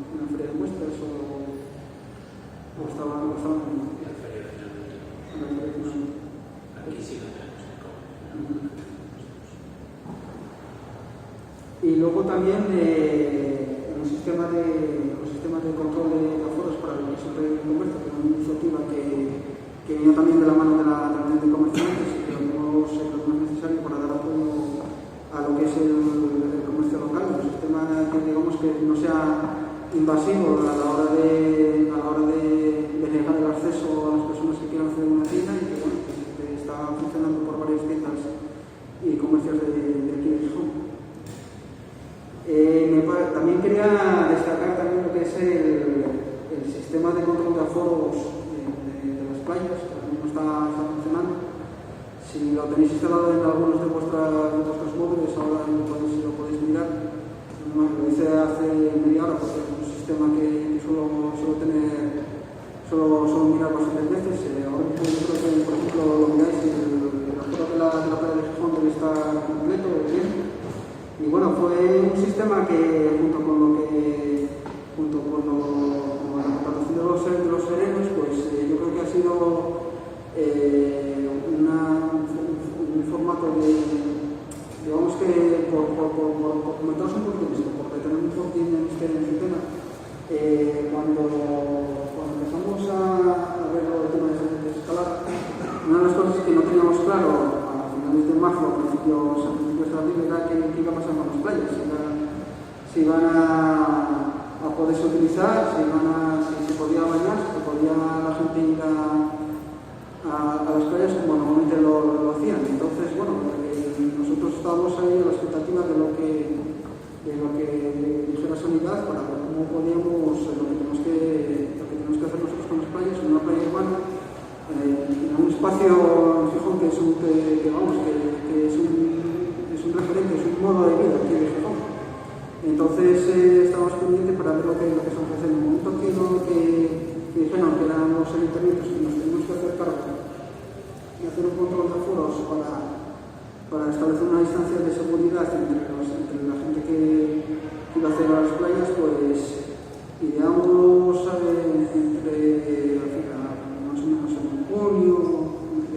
una feria de muestras o estaban en la feria de aquí sí lo tenemos. Y luego también un sistema de control de aforos para el sector del comercio, que es una iniciativa que viene también de la mano de la Unión de Comerciantes y que lo tenemos necesario para dar apoyo a lo que es el comercio local, un sistema que digamos que no sea invasivo a la hora de denegar el acceso a las personas que quieran hacer una tienda y que está funcionando por varias tiendas y comercios de aquí de Gijón. También quería destacar también lo que es el sistema de control de aforos de las playas, que también no está funcionando. Si lo tenéis instalado en algunos de vuestros móviles, ahora lo podéis mirar. Lo hice hace media hora porque es un sistema que suelo mirar bastantes veces. Ahora mismo yo creo que, por ejemplo, lo miráis y el aforo de la playa de Gijón debe estar completo, bien. Y bueno, fue un sistema que junto con la contratación de los serenos, pues yo creo que ha sido un formato de, digamos que por comentaros un poquito esto, por detener un poquito en este tema, cuando empezamos a ver el tema de escalar, una de las cosas que no teníamos claro a finales de marzo, a principios de abril, era qué iba a pasar con las playas, si iban a poderse utilizar, si se podía bañar, si podía la gente ir a las playas como normalmente lo hacían. Entonces, bueno, nosotros estábamos ahí a la expectativa de lo que dijera Sanidad para ver cómo podíamos, lo que tenemos que hacer nosotros con las playas, en una playa urbana, en un espacio en Gijón que es un referente, es un modo de vida aquí de Gijón. Entonces estábamos pendientes para ver lo que se ofrece. En el momento que dijeron que eran los ayuntamientos que nos teníamos que hacer cargo y hacer un control de aforos para establecer una distancia de seguridad entre la gente que iba a hacer a las playas, pues ideamos más o menos en junio,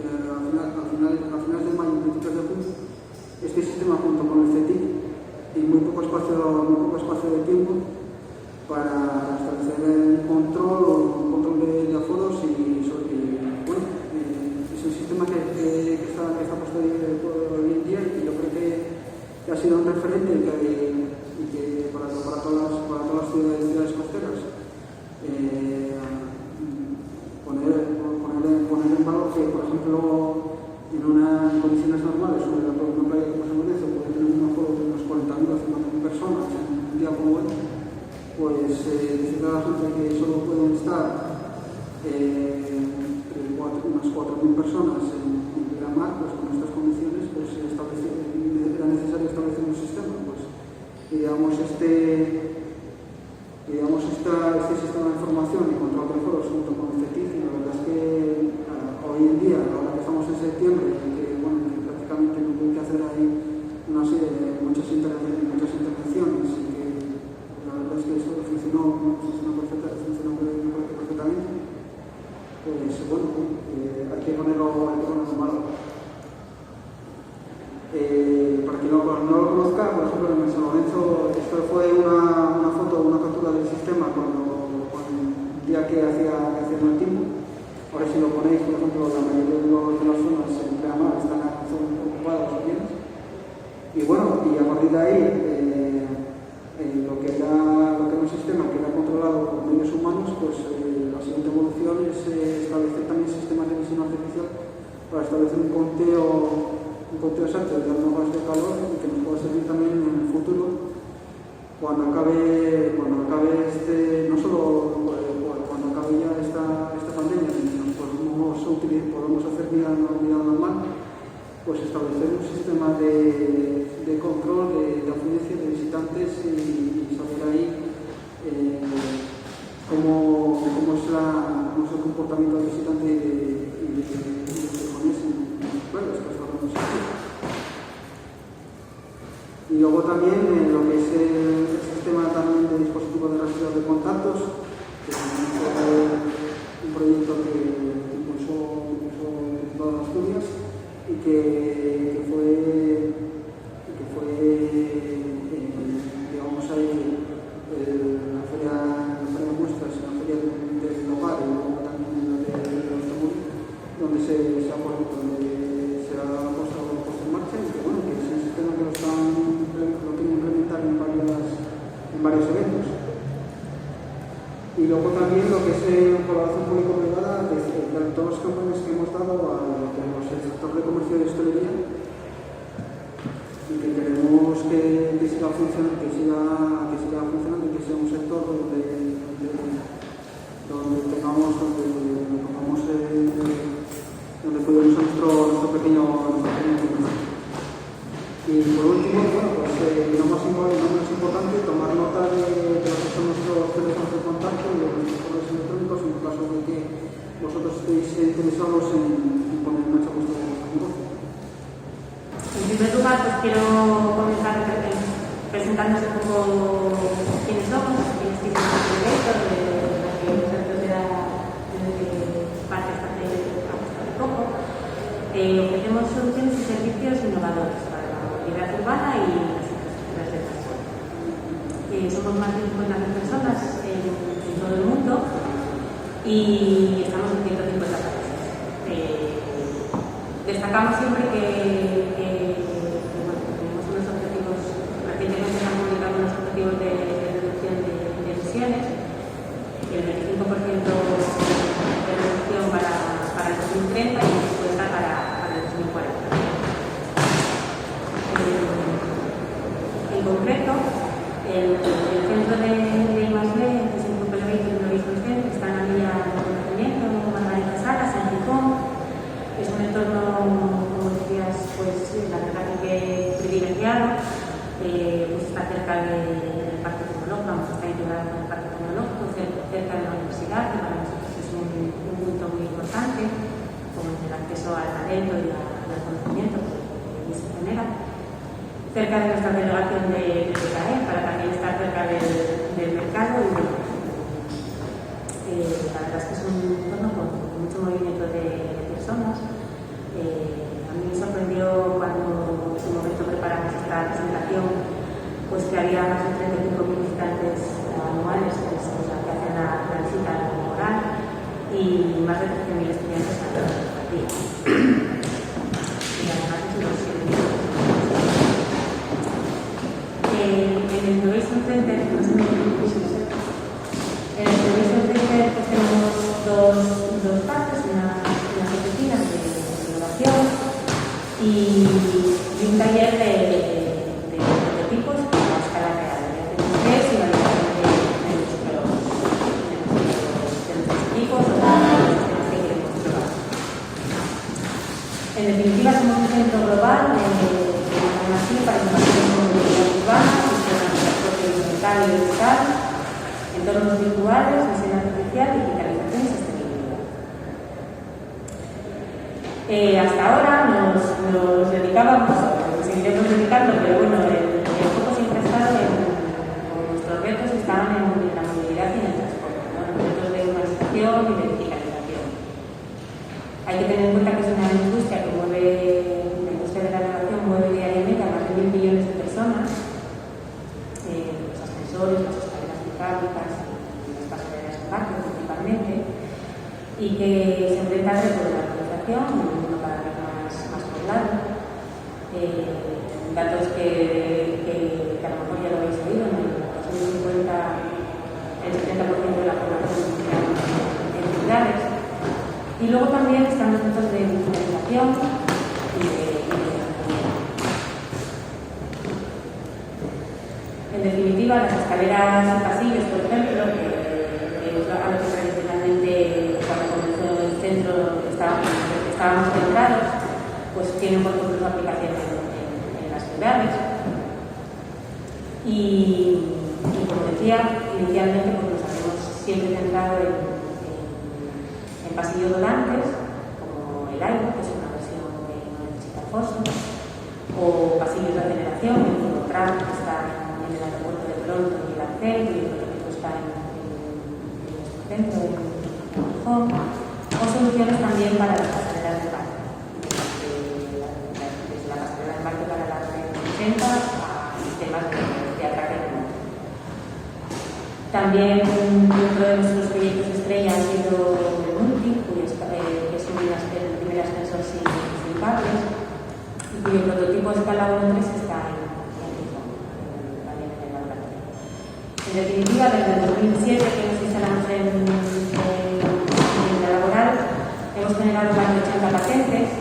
a finales de mayo, principios de junio, este sistema junto con el CETIC y muy poco espacio de tiempo para establecer un control de aforos y bueno, es un sistema que está puesto hoy en día y yo creo que ha sido un referente y que para todas las ciudades costeras poner en valor que, por ejemplo, en condiciones normales, una playa como San Lorenzo puede tener un aforo de unos 40.000 o 50.000 personas en un día como hoy. pues decirle a la gente que solo pueden estar unas 4.000 personas en Miramar, pues con estas condiciones pues era necesario establecer un sistema, pues este sistema de información y control de foros junto con el CETIC, y la verdad es que hoy en día, ahora que estamos en septiembre, que prácticamente no hay que hacer ahí muchas intervenciones, y que la verdad es que esto funcionó perfectamente, pues bueno, hay que ponerlo malo. Para quien no lo conozca, por ejemplo, en San Lorenzo, esto fue una foto, una captura del sistema cuando el día que hacía mal tiempo. Ahora si lo ponéis, por ejemplo, la mayoría de las zonas en Pleamar están ocupadas o bien. Y bueno, y a partir de ahí, lo que era un sistema que era controlado por medios humanos, pues la siguiente evolución es establecer también sistemas de visión artificial para establecer un conteo exacto de las horas de calor y que nos pueda servir también en el futuro cuando acabe no solo cuando acabe ya esta pandemia y nos podemos hacer vida normal, pues establecer un sistema de control de afluencia de visitantes y saber ahí cómo es el comportamiento del visitante y de los japoneses en los pueblos, que es lo que nos hace. Y luego también lo que es el sistema también de dispositivos de rastreo de contactos, que también fue un proyecto que impulsó todas Asturias y que fue digamos ahí la feria de muestras, la feria del hogar y luego también la de los Tamuri, donde se ha puesto en marcha y que bueno, que es un sistema que lo quieren implementar en varios eventos. Y luego también lo que es colaboración público-privada de todas las campañas que hemos dado al sector de comercio y hostelería, y que queremos que siga funcionando, que sea un sector donde cuidemos a nuestro pequeño comercio. Y por último, bueno, pues no más importante, tomar nota de lo que son nuestros teléfonos de contacto y de nuestros correos electrónicos en caso de que vosotros estéis interesados en poner en marcha vuestro negocio. En primer lugar, pues quiero comenzar presentándonos un poco quiénes somos, quiénes tienen el proyecto, de la que nosotros desde que parte hace poco. Ofrecemos soluciones y servicios innovadores para la movilidad urbana y las infraestructuras de transporte. Somos más de 50.000 personas en todo el mundo y estamos en 150 países. Destacamos siempre que tenemos unos objetivos, recientemente se han publicado unos objetivos de reducción de emisiones, el 25% de reducción para el 2030 y después para el 2040. En concreto, el centro de I+D, que es el Grupo Elevate Innovation Center, está en la vía de conocimiento, Margarita Salas, en Gijón. Es un entorno, como decías, pues la verdad que privilegiado, pues está cerca del Parque Tecnológico, vamos a estar integrado con el Parque Tecnológico, cerca de la universidad, que para nosotros es un punto muy importante, con el acceso al talento y al conocimiento que se genera. Cerca de nuestra delegación de PKE, para también estar cerca del mercado y la verdad es que es un entorno con mucho movimiento de personas. A mí me sorprendió cuando en su momento preparamos esta presentación, pues que había más de 35.000 visitantes anuales que hacen la visita laboral y más de 13.000 estudiantes al día. Y además es unos 7.000. En el Innovation Center, en el Innovation Center pues tenemos dos partes, unas oficinas de innovación y un taller de prototipos a escala real, de 3 y validación de En definitiva, somos un centro global de así para innovación en movilidad urbana, gestión de transporte horizontal y vertical, entornos virtuales, visión artificial, digitalización y sostenibilidad. Hasta ahora nos dedicábamos, nos seguiremos dedicando, pero bueno, el foco siempre ha estado nuestros retos estaban en la movilidad y en el transporte, ¿no? En retos de urbanización y de digitalización. Hay que tener en cuenta que es una industria que mueve, la industria de la navegación mueve diariamente a más de 1.000 millones de personas, los ascensores, las escaleras mecánicas y las pasarelas de barco principalmente, y que se enfrenta al reto de la urbanización en un mundo cada vez más poblado. Datos que a lo mejor ya lo habéis oído, en el 2050 el 70% de la población en ciudades. Y luego también están los retos de digitalización y de en definitiva, las escaleras y pasillos, por ejemplo, que es a lo que tradicionalmente cuando comenzó el centro estábamos centrados, pues tienen por ejemplo aplicaciones en las ciudades. Y como decía, inicialmente pues nos habíamos siempre centrado en pasillos volantes, como el AIRO, que es una versión que no necesita foso, o pasillos de aceleración, el Eurotram, que está en el aeropuerto de Toronto y el ACEL, y el prototipo está en nuestro centro, en Gijón, o soluciones también para las pasarelas de barco, desde la pasarela de barco para la red 80 a sistemas de atraque remoto. También dentro de nuestros proyectos estrella ha sido el Multi, que es el primer ascensor sin cables, y cuyo prototipo de escala 1.3 está en Gijón, también en el laboratorio. En definitiva, desde el 2007 que nos instalamos en la laboral, hemos generado más de 80 patentes,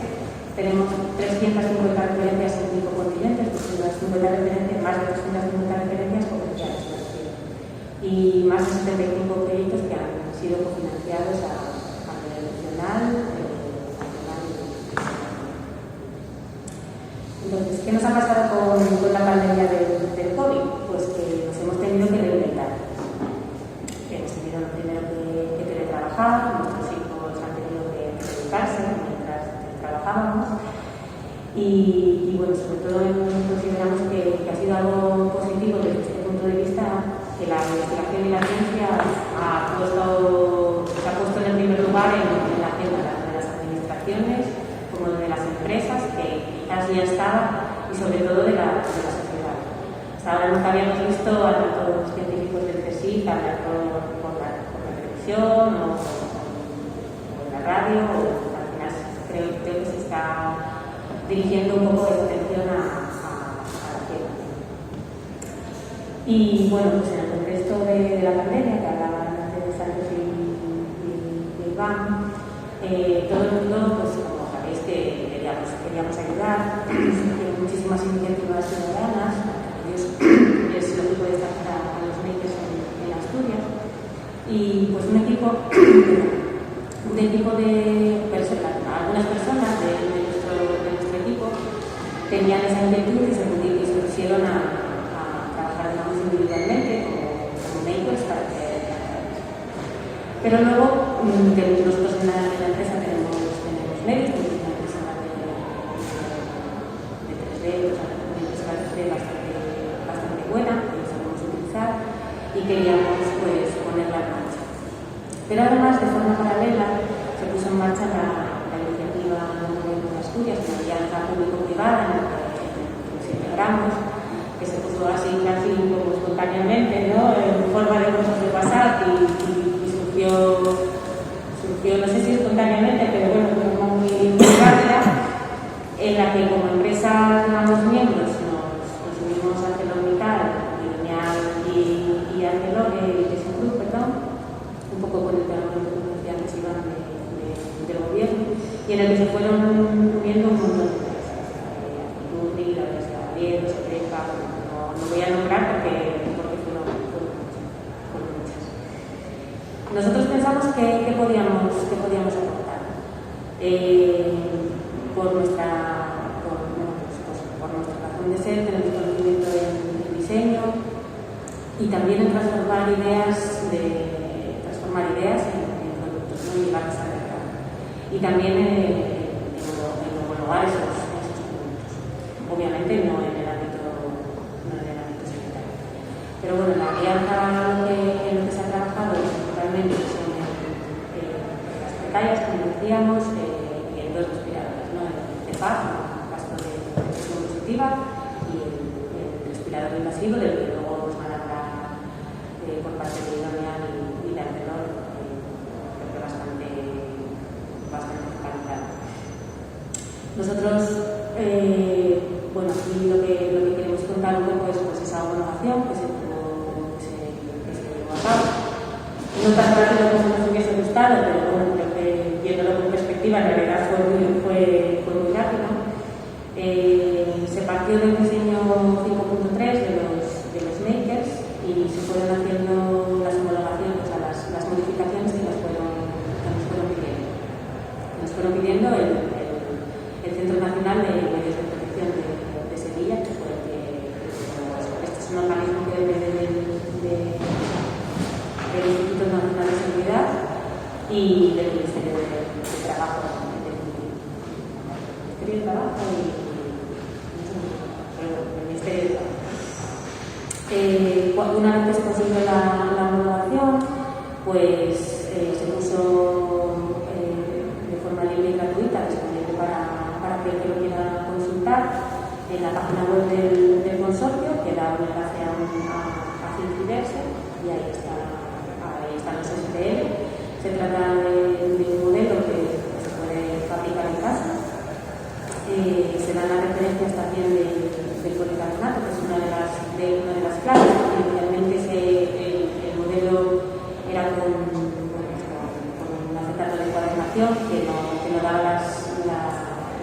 tenemos 350 referencias en 5 continentes, más de 250 referencias comerciales, y más de 75 proyectos que han sido cofinanciados a nivel nacional, nacional y internacional. Entonces, ¿qué nos ha pasado con la pandemia del COVID? Pues que nos hemos tenido que reinventar. Hemos tenido primero que teletrabajar, nuestros hijos han tenido que educarse mientras trabajábamos y bueno, sobre todo consideramos que ha sido algo positivo desde este punto de vista que la investigación y la ciencia se ha puesto en el primer lugar en la agenda tanto de las administraciones como de las empresas, que quizás ya estaba, y sobre todo de la sociedad. Hasta ahora nunca habíamos visto a tantos científicos del CSIC hablar por la televisión o por la radio, o al final creo que se está dirigiendo un poco de atención a la ciencia. Y bueno, pues en el contexto de la pandemia, que hablaban antes Santos y Iván, todo el mundo, pues como sabéis, que queríamos ayudar, hay muchísimas iniciativas ciudadanas, es lógico destacar a los makers en Asturias, y pues un equipo de personas, algunas personas de nuestro equipo tenían esa inquietud y se pusieron a trabajar, digamos, individualmente como makers para hacer. Pero luego nosotros en la empresa tenemos medios, porque es una empresa de 3D, una empresa 3D bastante buena, que sabemos utilizar, y queríamos pues ponerla en marcha. Pero además, de forma paralela, se puso en marcha la iniciativa del Gobierno de Asturias, una alianza público-privada en la que nos integramos, que se puso así casi como espontáneamente, ¿no? En forma de grupos de WhatsApp y surgió, no sé si espontáneamente, pero bueno, de forma muy rápida, en la que como empresa, digamos, miembros nos unimos a ArcelorMittal, Lineal y ThyssenKrupp, un poco con el tema que decía que se iban del gobierno, y en el que se fueron uniendo un montón de empresas, Actitudni, la Universidad de Oviedo, Soteca, no voy a nombrar porque fueron muchas. Nosotros pensamos que podíamos aportar. por nuestra razón de ser, tenemos conocimiento en diseño y también en transformar ideas en productos, ¿no? Y llevarlos al mercado. Y también en homologar esos productos. Obviamente no en el ámbito sanitario. Pero bueno, la alianza en lo que se ha trabajado principalmente son las precarias, como decíamos, y en dos respiradores, ¿no? El PAP, el gasto de presión positiva, y el respirador invasivo, del que luego nos van a hablar por parte de Idonia y de Arcelor, creo que bastante focalizado. Nosotros, aquí lo que queremos contar un poco es pues, esa homologación que se llevó a cabo. No tan rápido como nos hubiese gustado, pero bueno, creo que viéndolo con perspectiva, en realidad fue muy rápido. Se partió del diseño 5.3 de los makers y se fueron haciendo las homologaciones, las modificaciones que nos fueron pidiendo. Nos fueron pidiendo el Centro Nacional de Medios de Protección de Sevilla, que fue el que este es un organismo que depende del Instituto Nacional de Seguridad y del Ministerio de Trabajo, del Ministerio de Trabajo y el Ministerio de Trabajo. Una vez que se consiguió la homologación, pues se puso de forma libre y gratuita, disponible para que el que lo quiera consultar en la página web del consorcio, que da un enlace a Cinciverse, y ahí están los STL. Se trata de un modelo que se puede fabricar en casa. Se dan las referencias también del policarbonato, que es una de las claves. Inicialmente el modelo era con un acetato de cuadernación que no daba la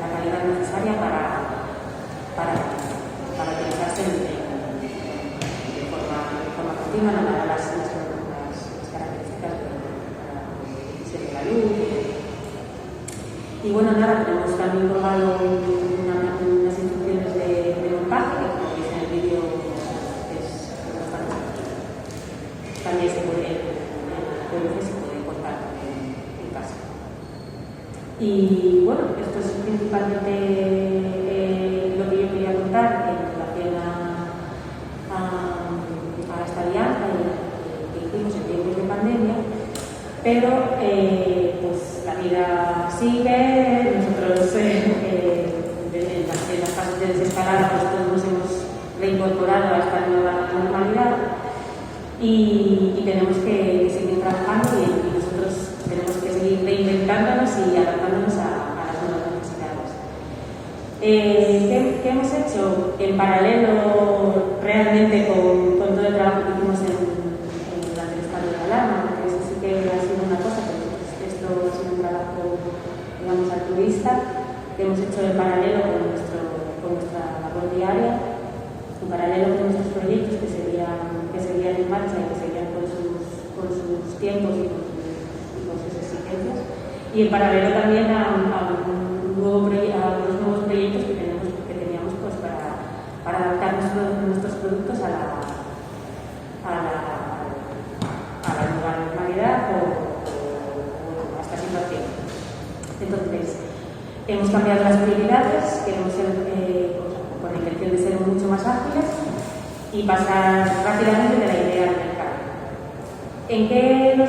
calidad necesaria para utilizarse de forma continua, no daba las características de la luz. Y bueno, nada, tenemos también colgado unas instrucciones de montaje, que como veis en el vídeo es bastante sencillo. También se puede cortar en casa. Y bueno, esto es principalmente lo que yo quería contar en relación a esta alianza que hicimos en tiempos de pandemia, pero pues la vida sigue, nosotros en las fases de desescalada pues todos nos hemos reincorporado a esta nueva normalidad y tenemos que seguir trabajando y nosotros tenemos que seguir reinventándonos y adaptándonos a las nuevas necesidades. ¿Qué hemos hecho? En paralelo realmente con todo el trabajo que hicimos durante el estado de alarma, porque eso sí que ha sido una cosa, pero esto ha sido un trabajo, digamos, altruista que hemos hecho en paralelo con nuestra labor diaria, en paralelo con nuestros proyectos que seguían en marcha y que seguían con sus tiempos y con sus exigencias, y en paralelo también a los nuevos proyectos que teníamos pues, para adaptar nuestros productos a la nueva normalidad o a esta situación. Entonces, hemos cambiado las prioridades, queremos ser, con la intención de ser mucho más ágiles y pasar rápidamente de la idea al mercado. ¿En qué nos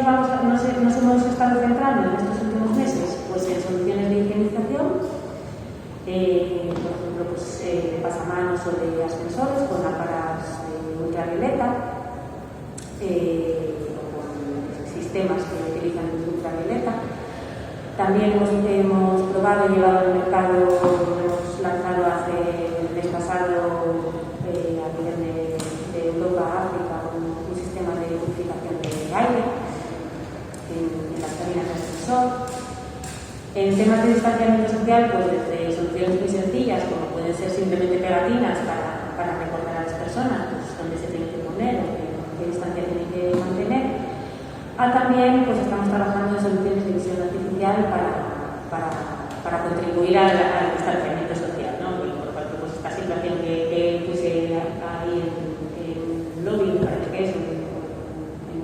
hemos estado centrando en estos últimos meses? Pues en soluciones de higienización, por ejemplo, pues, de pasamanos o de ascensores con lámparas ultravioleta, o con sistemas que utilizan luz ultravioleta. También hemos probado y llevado al mercado, hemos lanzado el mes pasado a nivel de Europa a África un sistema de purificación de aire en las cabinas de ascensor. En temas de distanciamiento social, pues desde soluciones muy sencillas, como pueden ser simplemente pegatinas para recordar a las personas pues, dónde se tiene que poner o qué distancia tiene que mantener, a también pues estamos trabajando en soluciones de visión artificial para para contribuir al distanciamiento social, ¿no? Y por tanto, pues esta situación que puse ahí en lobby, me parece que es en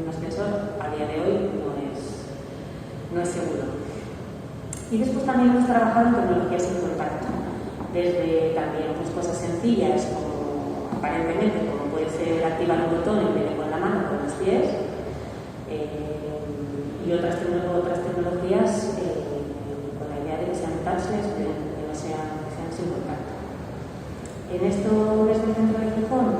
un ascensor, a día de hoy no es seguro. Y después también hemos trabajado en tecnologías sin contacto, desde también pues, cosas sencillas como aparentemente como puede ser activar un botón en vez de con la mano, con los pies, y otras tecnologías con la idea de que sean touchless, que no sean sin contacto. En esto, desde el centro de Gijón,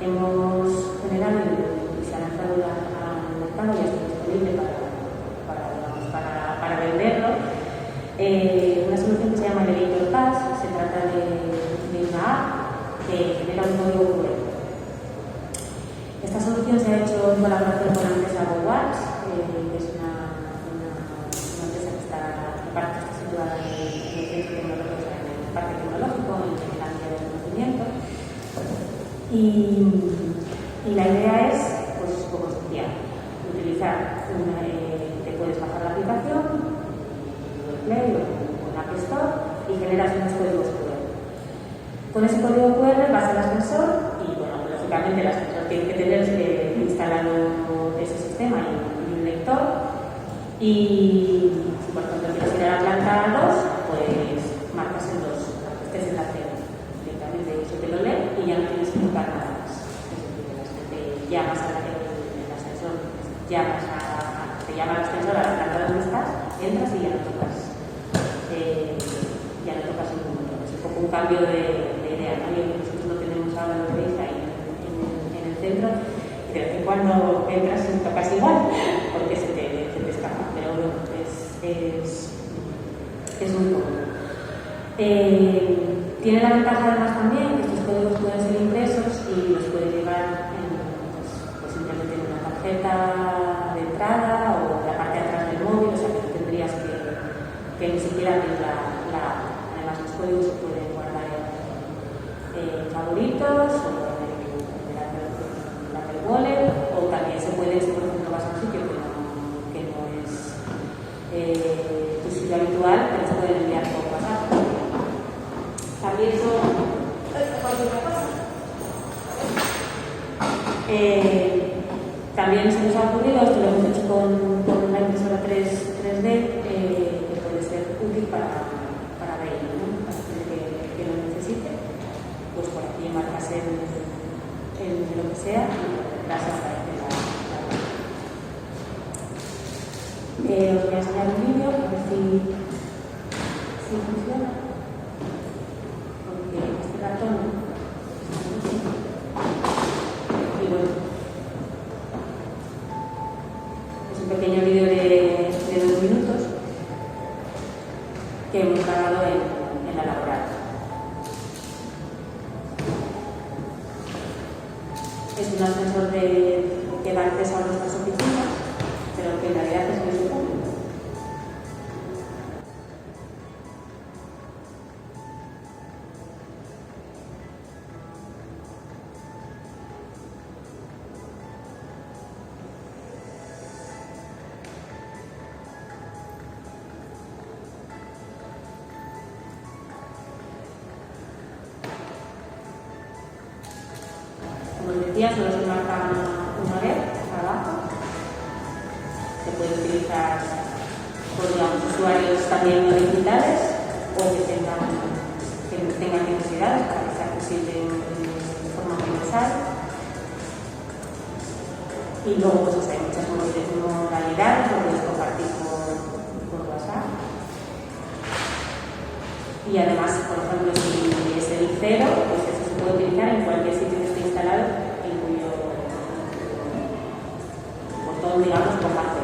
hemos generado y se ha lanzado al mercado y está disponible para venderlo. Una solución que se llama Elevator Pass. Se trata de una app que genera un código QR. Esta solución se ha hecho en colaboración con la empresa GoWatch, que es una empresa que está situada en el centro tecnológico, en el parque tecnológico, en el área del conocimiento. Y la idea es, pues como os decía, utilizar te puedes bajar la aplicación Play o en App Store y generas unos códigos QR. Con ese código QR vas al ascensor y, bueno, lógicamente el ascensor tiene que tener instalado ese sistema y un lector. Y si, por ejemplo, quieres ir a la planta 2, pues marcas el 2, aunque estés en la 0. Directamente eso te lo lee y ya no tienes que tocar nada más. Es decir, te llamas al ascensor, te llama al ascensor a la planta donde estás, entras y ya no tocas. Ningún botón. Es un poco un cambio de idea, ¿no? Nosotros lo tenemos ahora, lo veis ahí en el centro, y de vez en cuando entras y tocas igual, porque se te escapa, pero bueno, es muy cómodo. Tiene la ventaja además también que estos códigos pueden ser impresos y los puedes llevar pues simplemente en una tarjeta de entrada o en la parte de atrás del móvil, o sea que no tendrías que ni siquiera abrir la app. Además, los códigos se pueden guardar en favoritos o en el Apple Wallet, o también se puede, si por ejemplo vas a un sitio que no es tu sitio habitual, te los pueden enviar por WhatsApp. También también se nos ha ocurrido, esto lo hemos hecho con una impresora 3D, que puede ser útil para ver, ¿no? Para que lo necesite, pues por aquí marcas en lo que sea y detrás aparece la os voy a enseñar un vídeo a ver si funciona, porque este ratón y bueno, es un pequeño vídeo de 2 minutos que hemos grabado en la laboral. Es un ascensor que da acceso a nuestras oficinas, pero que en realidad es muy público. Como os decía, solo se marca una vez abajo. Se puede utilizar por usuarios también no digitales o que tengan necesidades para que sea accesible de forma universal. Y luego pues hay muchas modalidades, lo puedes compartir por WhatsApp. Y además, por ejemplo, si es el 0, pues eso se puede utilizar en cualquier sitio que esté instalado en cuyo botón, digamos, comparte.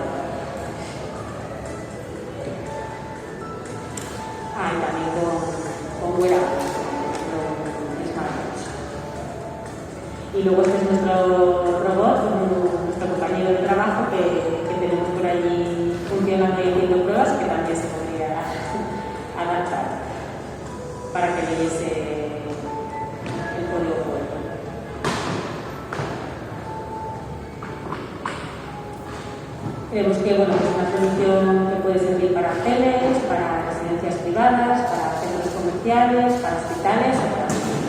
Y también con wearables, con smartphones. Y luego este es nuestro robot, nuestro compañero de trabajo que tenemos por allí funcionando y haciendo pruebas, que también se podría adaptar para que leyese el código QR. Creemos que es una solución que puede servir para hoteles, para residencias privadas, para centros comerciales, para hospitales o para oficinas.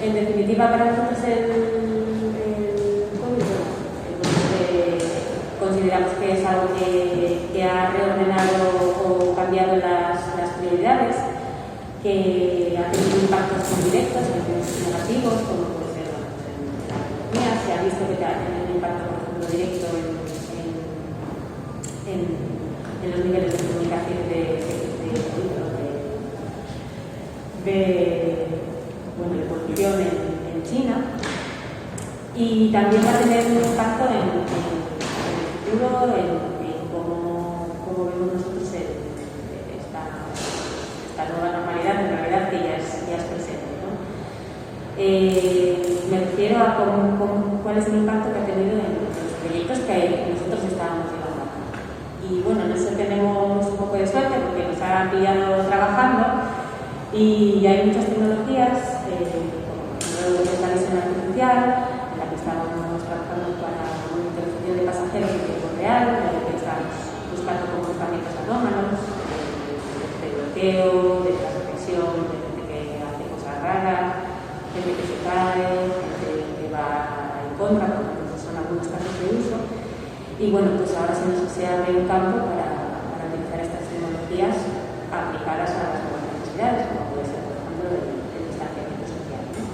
En definitiva, para nosotros el COVID, consideramos que es algo que ha reordenado o cambiado las prioridades, que ha tenido impactos indirectos, impactos negativos, como puede ser en la economía. Se ha visto que ha tenido un impacto, por ejemplo, directo en los niveles de comunicación de producción en China, y también va a tener un impacto en el futuro, en cómo vemos nosotros esta nueva normalidad, en realidad que ya es presente, ¿no? Me refiero a cuál es el impacto que ha tenido en los proyectos que nosotros estábamos llevando a cabo. Y bueno, en eso tenemos un poco de suerte porque nos ha pillado trabajando. Y hay muchas tecnologías, como por ejemplo la visión artificial, en la que estamos trabajando para la monitorización de pasajeros en tiempo real, en la que estamos buscando comportamientos anómalos, de bloqueo, de transgresión, de gente que hace cosas raras, gente que se cae, gente que va en contra, porque son algunos casos de uso. Y bueno, pues ahora se abre un campo para utilizar estas tecnologías aplicadas a las nuevas necesidades, como puede ser, por ejemplo, el distanciamiento social, ¿no?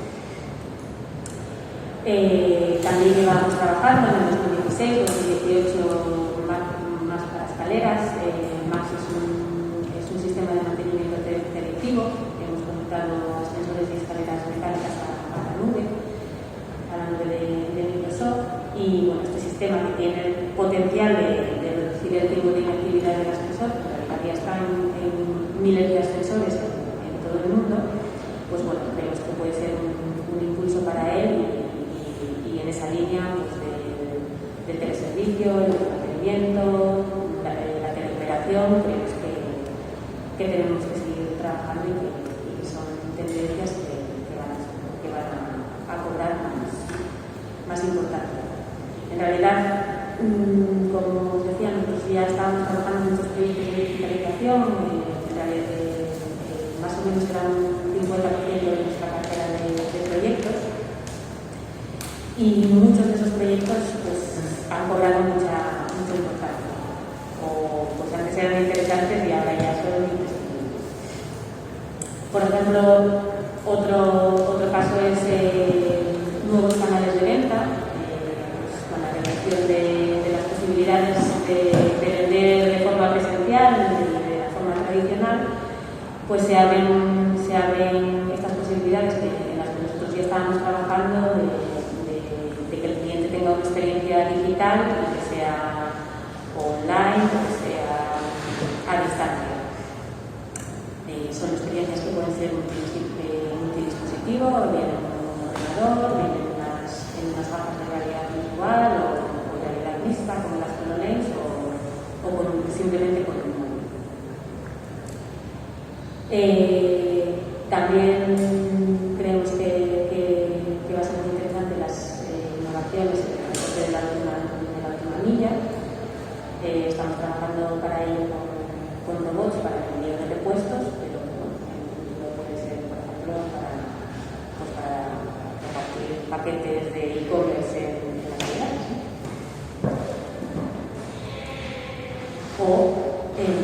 También llevamos trabajando en el 2016, 2018 más para escaleras. Max es un sistema de mantenimiento predictivo que hemos conectado ascensores y escaleras mecánicas a la nube de Microsoft. Y bueno, este sistema que tiene el potencial de reducir el tiempo de inactividad del ascensor, que todavía está en miles de ascensores en todo el mundo, pues bueno, creemos que puede ser un impulso para él, y en esa línea pues de teleservicio, el mantenimiento, la teleoperación, creemos que tenemos que seguir trabajando y que son tendencias que van a cobrar más importancia. En realidad, como os decía, nosotros ya estábamos trabajando en muchos proyectos de digitalización. En realidad, más o menos eran un 50% de nuestra cartera de proyectos, y muchos de esos proyectos pues, han cobrado mucha importancia, o pues antes eran interesantes y ahora ya son imprescindibles. Por ejemplo, otro caso es nuevos canales de venta. Con la relación de las posibilidades de vender de forma presencial y de la forma tradicional, pues se abren estas posibilidades en las que nosotros ya estábamos trabajando, de que el cliente tenga una experiencia digital, que sea online, que sea a distancia. Son experiencias que pueden ser multidispositivo, bien en un ordenador, bien en unas gafas de realidad virtual o realidad mixta como las HoloLens, o simplemente con un móvil. También creemos que va a ser muy interesante las innovaciones en el transporte de la última milla. Estamos trabajando para ello con robots para el envío de repuestos, pero puede ser, por ejemplo, para repartir paquetes de e-commerce en las ciudades, ¿no? O como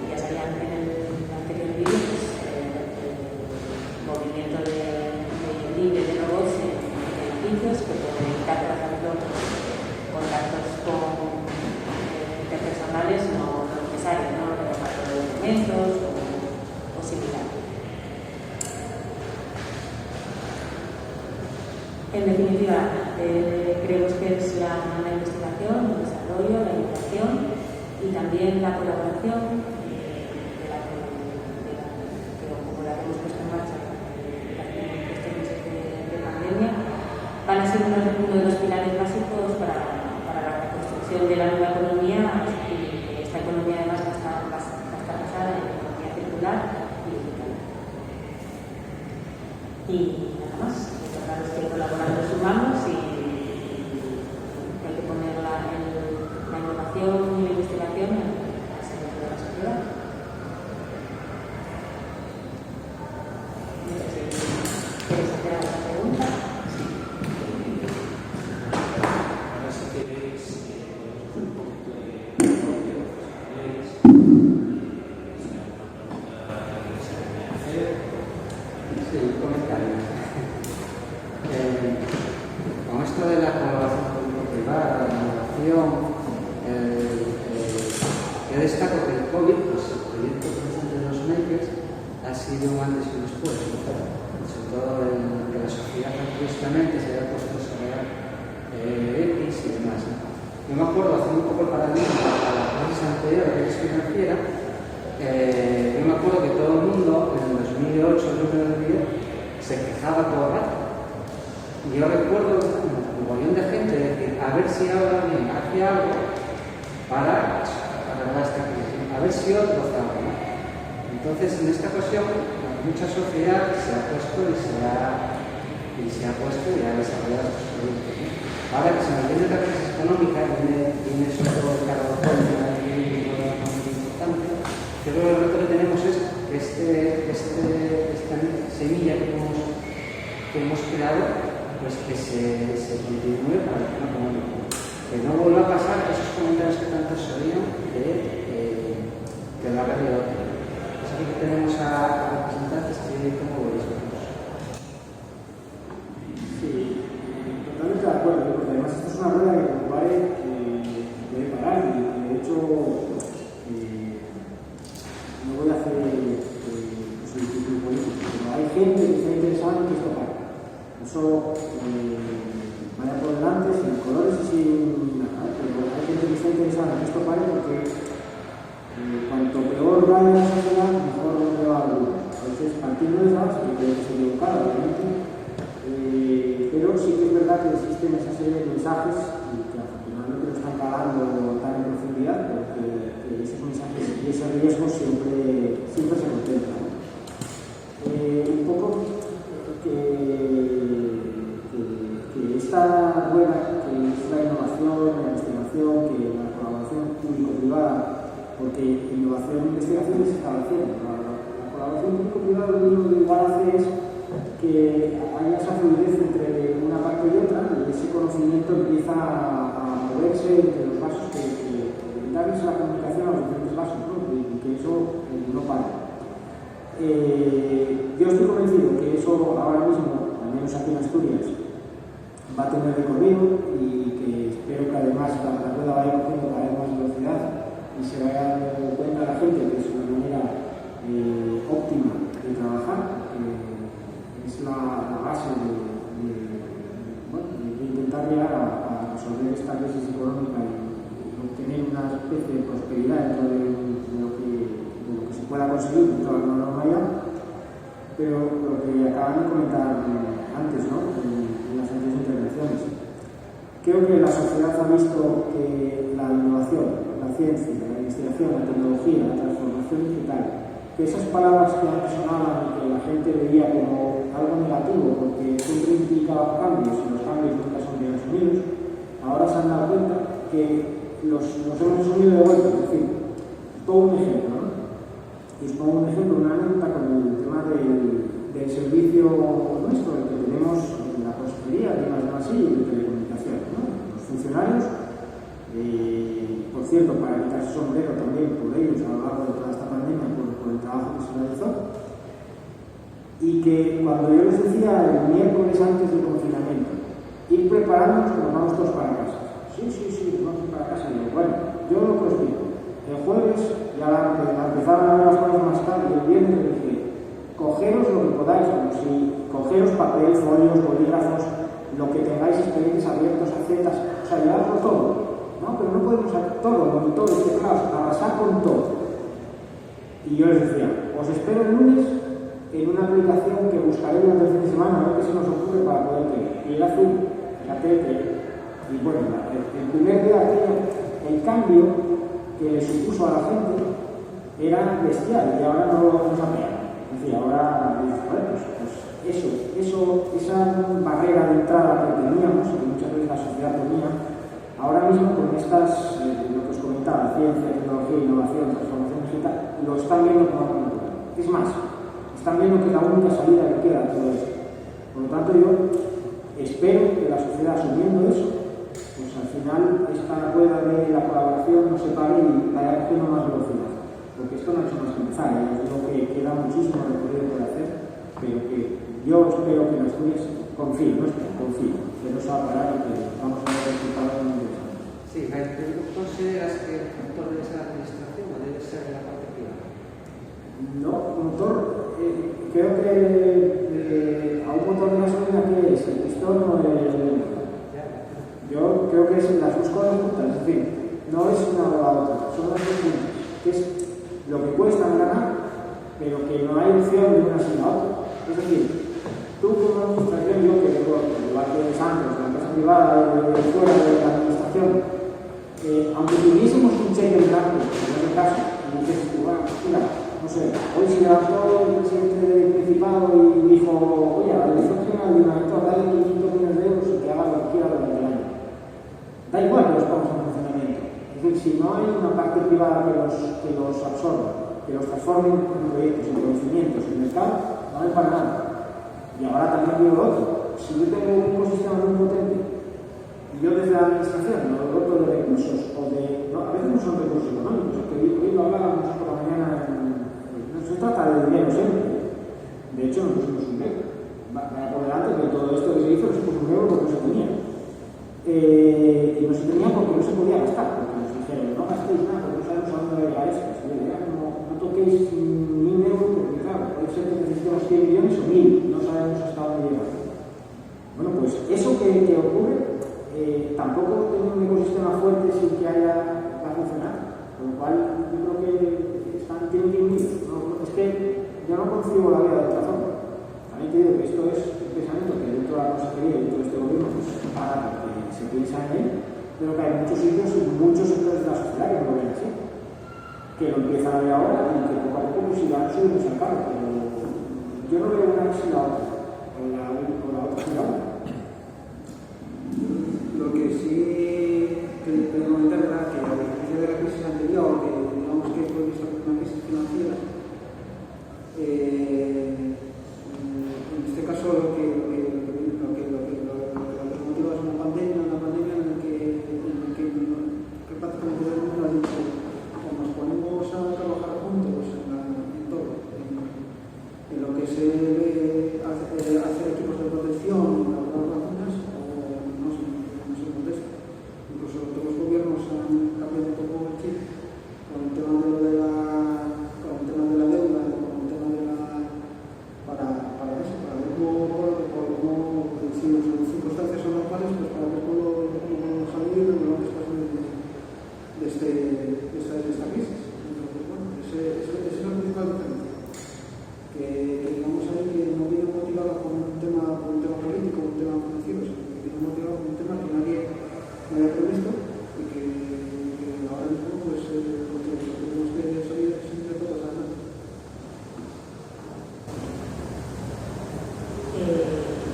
ya sabían en el anterior vídeo, pues, el movimiento libre de robots en edificios, que pueden evitar, por ejemplo, contactos con interpersonales no necesarios, ¿no? El reparto de documentos o similar. En definitiva, creemos que es la investigación, el desarrollo, la innovación y también la colaboración, como la hemos puesto en marcha en estos meses de pandemia, van a ser uno de los pilares básicos para la reconstrucción de la Y nada más, recordaros que colaborando sumamos y hay que poner la innovación y la investigación al servicio de la sociedad. ¿Queréis hacer alguna pregunta? Ahora si queréis un poquito de Sí, un comentario. Con esto de la colaboración público-privada, la innovación, yo destaco que el COVID, pues el proyecto presente de los makers, ha sido un antes y un después, ¿no? Sobre todo en que la sociedad justamente se haya puesto a desarrollar X y demás, ¿no? Yo me acuerdo, haciendo un poco el paradigma a la crisis anterior, la crisis financiera, yo me acuerdo que todo el mundo en el 2008-2010 se quejaba todo el rato. Y yo recuerdo un montón de gente decir, a ver si ahora alguien hace algo para arreglar esta crisis, a ver si otro hace algo, ¿no? Entonces, en esta ocasión, mucha sociedad se ha puesto y se ha desarrollado estos proyectos, ¿no? Ahora que se nos viene la crisis económica, viene sobre todo el cargo muy importante. Yo creo que el reto que tenemos es que esta semilla que hemos creado, pues que se continúe para el tema económico. Que no vuelva a pasar esos comentarios que tanto se oían de la realidad. Pues aquí que tenemos a representantes que como veis vosotros. Sí, totalmente de acuerdo, porque además esto es una rueda que como pare debe parar y de hecho no voy a hacer el título político, pero hay gente que está interesada en que esto pare. Eso vaya por delante, sin colores y sin nada, pero hay gente que está interesada en que esto pare porque cuanto peor vaya la sociedad, mejor le va a alguna. Entonces, partiendo de esas, que creo que se equivocado, obviamente, pero sí que es verdad que existen esa serie de mensajes y que afortunadamente no están cagando tan en profundidad, porque esos mensajes y ese riesgo siempre se contemplan, ¿no? Un poco que esta rueda, que es la innovación, la investigación, que la colaboración público-privada, porque innovación e investigación se está haciendo. La colaboración público-privada lo único que igual hace es que haya esa fluidez entre una parte y otra y ese conocimiento empieza a moverse entre los vasos que darles la comunicación a los diferentes vasos, ¿no? Y que eso no para. Yo estoy convencido que eso ahora mismo, al menos aquí en Asturias, va a tener recorrido y que espero que además la rueda vaya cogiendo cada vez más velocidad y se vaya dando cuenta la gente que es una manera óptima de trabajar, que es la base de intentar llegar a resolver esta crisis económica y obtener una especie de prosperidad dentro de lo que se pueda conseguir dentro de la normalidad. Pero lo que acaban de comentar antes, ¿no? en las anteriores intervenciones, creo que la sociedad ha visto que la innovación, la ciencia, la investigación, la tecnología, la transformación digital, que esas palabras que antes sonaban y que la gente veía como algo negativo porque siempre implicaba cambios y los cambios nunca son bien asumidos, ahora se han dado cuenta que los hemos asumido de vuelta. Es decir, todo un ejemplo, ¿no? Y os pongo un ejemplo, una anécdota con el tema del servicio nuestro, el que tenemos en la consejería, además así, de telecomunicación, ¿no? Los funcionarios, por cierto, para quitarse sombrero también por ellos a lo largo de toda esta pandemia, por el trabajo que se realizó, y que cuando yo les decía el miércoles antes del confinamiento, ir preparándonos que nos vamos todos para casa. Sí, nos vamos para casa. Y digo, bueno, yo lo que os digo, el jueves ya empezaron a ver las cosas más tarde, y el viernes les dije, cogeros lo que podáis, como si cogeros papel, folios, bolígrafos, lo que tengáis, expedientes abiertos, acetas, o sea, llevarlo todo. No, pero no podemos hacer todo, monitores, teclados, arrasar con todo. Y yo les decía, os espero el lunes en una aplicación que buscaré durante el fin de semana, a ver qué se nos ocurre para poder tener. Y era azul, la TT. Y bueno, el primer día el cambio que le supuso a la gente era bestial y ahora no lo vamos a ver. Es decir, ahora dices, bueno, pues esa barrera de entrada que teníamos, que muchas veces la sociedad tenía, ahora mismo con estas, lo que os comentaba, ciencia, tecnología, innovación, transformación digital, lo están viendo como algo natural. Es más, están viendo que es la única salida que queda de todo esto. Por lo tanto, yo espero que la sociedad, asumiendo eso, pues al final esta rueda de la colaboración no se pare y vaya cogiendo más velocidad. Porque esto no ha hecho más que empezar, os digo que queda muchísimo recorrido por hacer, pero que yo espero que en Asturias confío, que no se va a parar y que vamos a ver resultados muy interesantes. Sí, ¿tú consideras que el motor debe ser la administración o debe ser la parte privada? No, motor, creo que a un motor de gasolina que es el pistón o el... Yo creo que es las dos cosas juntas, es decir, no es una o la otra, son las dos juntas, que es lo que cuesta ganar, pero que no hay opción de una sin la otra. Es decir, tú como administración, yo que vengo igual que Santos, la empresa privada, fuera de la administración, aunque tuviésemos un cheque en blanco, en este caso, en el que se jugaba, mira, no sé, hoy se levantó el presidente del Principado y dijo, oye, a la Dirección General de Ayuntamiento, dale 500 millones de euros y que haga lo que quiera durante el año. Da igual que los pongamos en funcionamiento. Es decir, si no hay una parte privada que los absorba, que los transforme en proyectos, en conocimientos, en mercado, no hay para nada. Y ahora también digo lo otro. Si yo tengo un ecosistema muy potente y yo desde la administración lo doto de recursos o de... No, a veces no son recursos económicos, que hoy lo hablábamos por la mañana, no se trata de dinero siempre. De hecho, no pusimos un euro. Vaya por delante que todo esto que se hizo, no se puso un euro porque no se tenía. Y no se tenía porque no se podía gastar, porque nos dijeron, no gastéis nada, porque no sabemos a dónde va a llegar esto. No toquéis ni un euro, porque claro, puede ser que necesitemos 100 millones o 1000, no sabemos hasta dónde llegar. Bueno, pues eso que ocurre, tampoco tiene un ecosistema fuerte sin que haya va a funcionar, con lo cual yo creo que tienen que ir unidos. Es que yo no concibo la vida de otra forma. También te digo que esto es un pensamiento que dentro de la consejería y dentro de este gobierno pues, para porque se piensa en él, pero que hay muchos sitios y muchos sectores de la sociedad que no lo ven así, que lo empiezan a ver ahora y que poco a poco pues irán subiendo al carro, pero yo no veo una sin la otra, o la otra sin la otra. Lo que sí que comentar era que a diferencia de la crisis anterior, que digamos que fue vista como una crisis financiera, en este caso lo que motiva es una pandemia en la que prácticamente todo el mundo ha dicho, o nos ponemos a trabajar juntos en todo, en lo que se hacer equipos de protección, elaborar vacunas, o no se contesta. Incluso todos los gobiernos han cambiado un poco el chip con el tema de la deuda, con el tema de para ver cómo si las circunstancias son normales, pues para ver cómo podemos salir de lo que está de esta crisis. Entonces, bueno, esa es la principal diferencia. Que digamos ahí que no viene motivada por un tema político, un tema financiero, sino que viene motivada por un tema que nadie había previsto y que ahora mismo pues tenemos que salir entre todos adelante.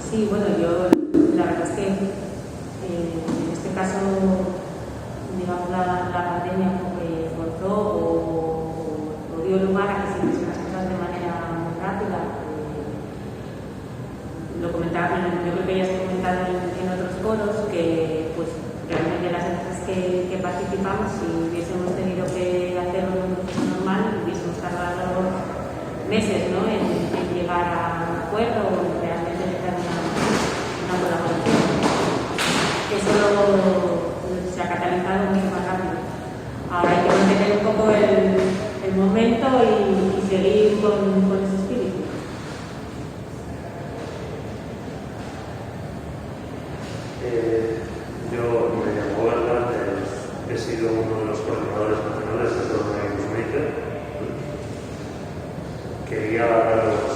Sí, bueno, yo la verdad es que en este caso, digamos, la pandemia forzó o dio lugar a que se hiciesen las cosas de manera muy rápida. Lo comentaba, yo creo que ya se ha comentado en otros foros que pues realmente las empresas que participamos, si hubiésemos tenido que hacerlo en un proceso normal, hubiésemos tardado meses, ¿no?, en llegar a un acuerdo o en realmente empezar una colaboración. Eso se ha catalizado mucho más rápido. Ahora hay que mantener un poco el momento y seguir con ese espíritu. Yo me llamo Berta, he sido uno de los coordinadores nacionales de todo el Maker. Quería daros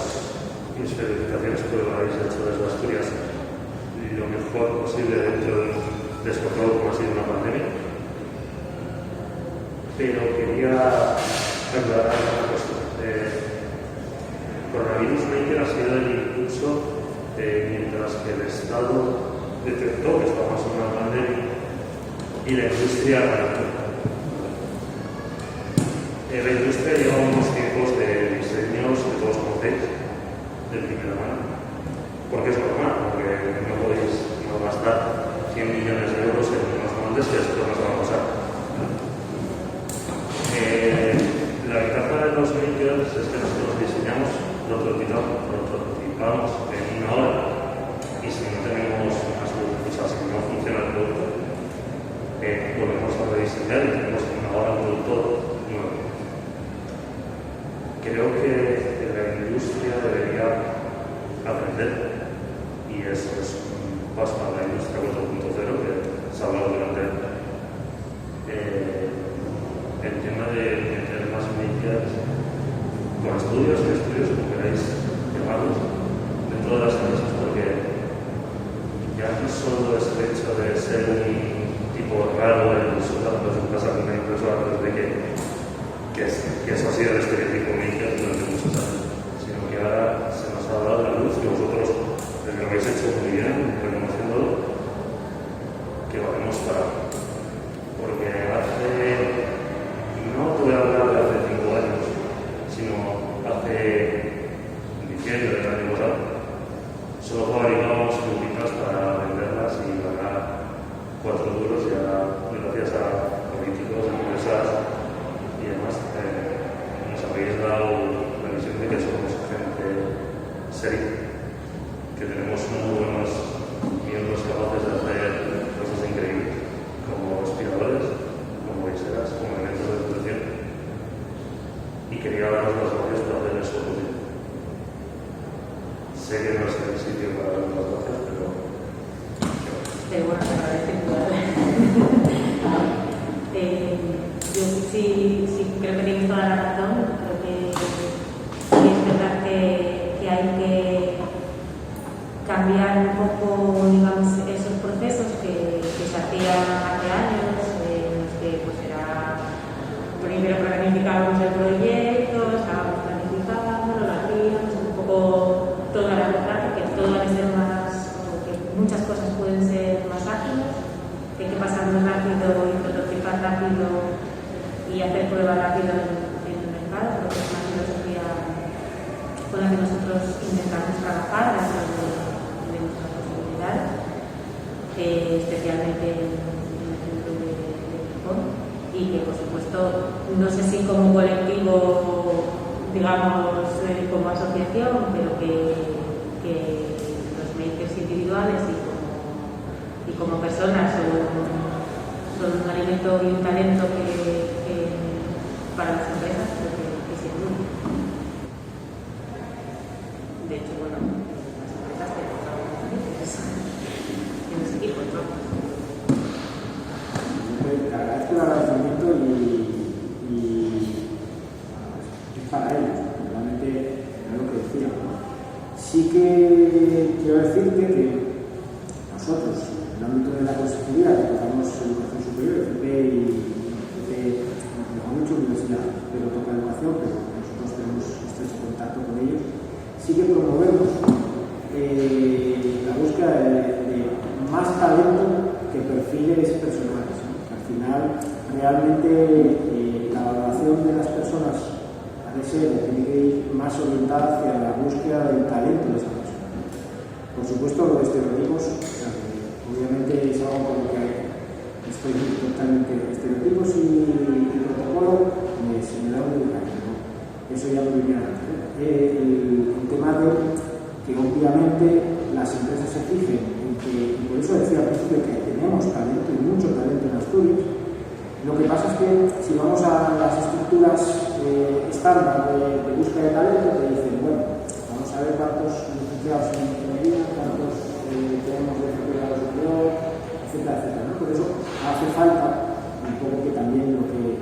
mis felicitaciones por lo que habéis hecho desde Asturias lo mejor posible dentro de un descontrol como ha sido una pandemia. Pero quería aclarar una cosa. Con que el Estado detectó que estábamos en una pandemia y la industria reaccionó. La industria lleva unos tiempos de diseños que todos conocéis de primera mano, porque es normal, porque no podéis no gastar 100 millones de euros en unos moldes que después no se van a pasar. La ventaja de los makers es que nosotros diseñamos, prototipamos en una hora, y si no tenemos, si no funciona el producto, volvemos a rediseñar y tenemos en una hora un producto nuevo. Creo que la industria debería aprender, y eso es un paso a la industria 4.0 que se ha hablado durante el tema de meter más makers con estudios, como queráis llamarlos, dentro de las empresas, porque ya no solo es el hecho de ser un tipo raro en su casa con una impresora desde que eso ha sido el estereotipo maker durante muchos años, sino que ahora se nos ha dado la luz que vosotros lo habéis hecho muy bien, reconociéndolo, que valemos para. Porque no te voy a hablar de hace 5 años, sino hace diciembre del año pasado, solo fabricábamos figuritas para venderlas y ganar 4 duros, y ahora, gracias a políticos, empresas y demás, nos habéis dado la visión de que somos gente seria, que tenemos muy buenos miembros capaces de hacer cosas increíbles, como respiradores, como viseras, como elementos de protección, y quería daros las gracias por hacer eso posible. Sé que no es el sitio para dar las gracias, pero bueno, te agradezco. Yo sí creo que tienes toda la razón. Creo que es verdad que hay que cambiar un poco, digamos, esos procesos que se hacían hace años, en los que pues era primero planificábamos el proyecto, estábamos planificándolo, lo hacíamos un poco toda la verdad, que todo debe ser más, que muchas cosas pueden ser más ágiles, que hay que pasar muy rápido y prototipar rápido y hacer pruebas rápido en el mercado. Creo que es una filosofía con la que nosotros intentamos trabajar dentro de nuestras posibilidades, especialmente en el centro de Gijón, y que por supuesto, no sé si como colectivo, digamos, como asociación, pero que los makers individuales y como personas son un alimento y un talento que para las empresas creo que sin duda. De hecho, bueno, las empresas tenemos algunos makers en los equipos, ¿no? Te agradezco el agradecimiento y es para ellos, realmente es lo que decía. Sí que quiero decirte que nosotros, en el ámbito de la consejería, que tocamos educación superior, FP y mucho universidad, pero toca educación, pero nosotros tenemos estrecho contacto con ellos, sí que promovemos la búsqueda de más talento que perfiles personales, ¿no? Al final, realmente la valoración de las personas ha de ser, tiene que ir más orientada hacia la búsqueda del talento de esa persona. Por supuesto, los estereotipos, obviamente es algo con lo que estoy totalmente estereotipos y protocolo, se me da un detalle, ¿no? Eso ya lo venía antes, ¿no? El tema de que obviamente las empresas se fijen en que, y por eso decía al principio que tenemos talento y mucho talento en Asturias. Lo que pasa es que si vamos a las estructuras estándar de búsqueda de talento, te dicen, bueno, vamos a ver cuántos licenciados en ingeniería, cuántos tenemos de grado superior, etcétera, etcétera, ¿no? Por eso hace falta un poco que también lo que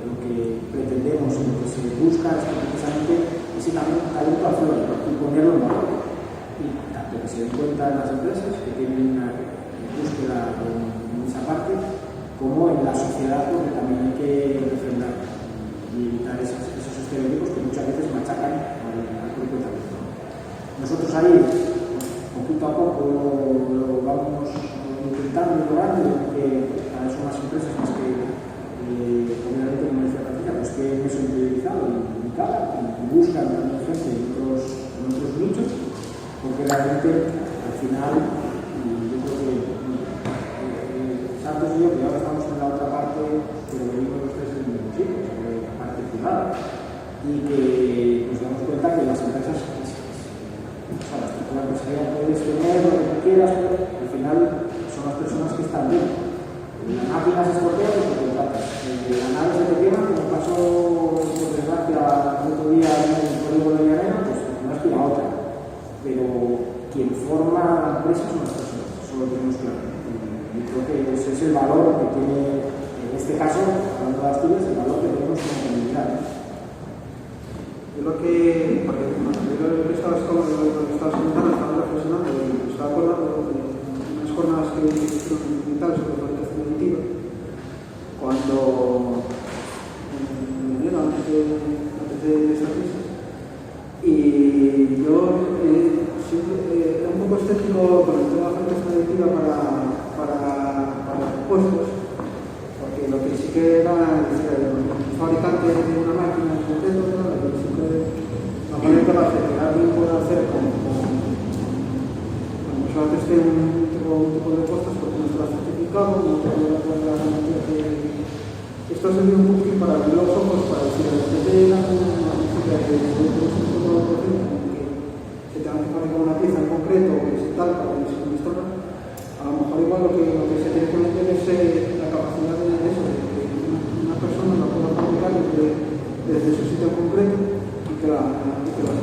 pretendemos y lo que se busca es precisamente ese talento aflore y ponerlo en valor. Y tanto que se den cuenta en las empresas que tienen una búsqueda en esa parte, como en la sociedad, porque también hay que refrendar y evitar esos estereotipos que muchas veces machacan al propio talento. Nosotros ahí, poquito a poco, poco lo vamos intentando y logrando, que son las empresas las que, obviamente, como decía Patricia, pues tienen eso interiorizado y buscan también gente en otros nichos, porque realmente, al final, yo creo que Santos y yo, que ahora estamos en la otra parte, pero venimos los tres en el mismo sitio, la parte privada, y que nos damos cuenta que las empresas, la estructura empresarial puedes tener lo que tú quieras, pero al final son las personas que están bien. La máquina se estropean y se contratan. La nave se te quema, como pasó por desgracia el otro día en el código de Llanera, pues no es que la otra. Pero quien forma la empresa son las personas, eso lo tenemos claro. Y creo que ese es el valor que tiene, en este caso, hablando de Asturias, el valor que tenemos como comunidad. Yo lo que, porque lo que estabas comentando, estaba reflexionando y estaba acordando de unas jornadas que hicieron mentales sobre la orientación auditiva, cuando enero, antes de esta crisis, y yo siempre era un poco escéptico con el tema de la orientación auditiva para los puestos, porque lo que sí que era el fabricante de una máquina en concreto, ¿no? Lo que sí que la manera que alguien puede hacer con solamente esté un tipo de puestos, porque no está certificado, no puede la garantía que esto ha servido un poquito para abrir los ojos, para decir a la gente una música que es un tipo de proceso, que se tenga que fabricar una pieza en concreto, o que se tal, para que se suministra. A lo mejor igual lo que se tiene que meter es la capacidad de eso, de que una persona la pueda fabricar desde su sitio concreto y que la pueda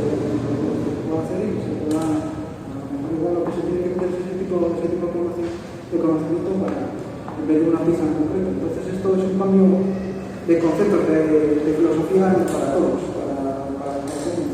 hacer y que se pueda, a lo mejor igual lo que se tiene que meter es ese tipo de conocimiento para, en vez de una pieza en concreto. Entonces esto es un cambio de conceptos, de filosofía para todos, para hacer.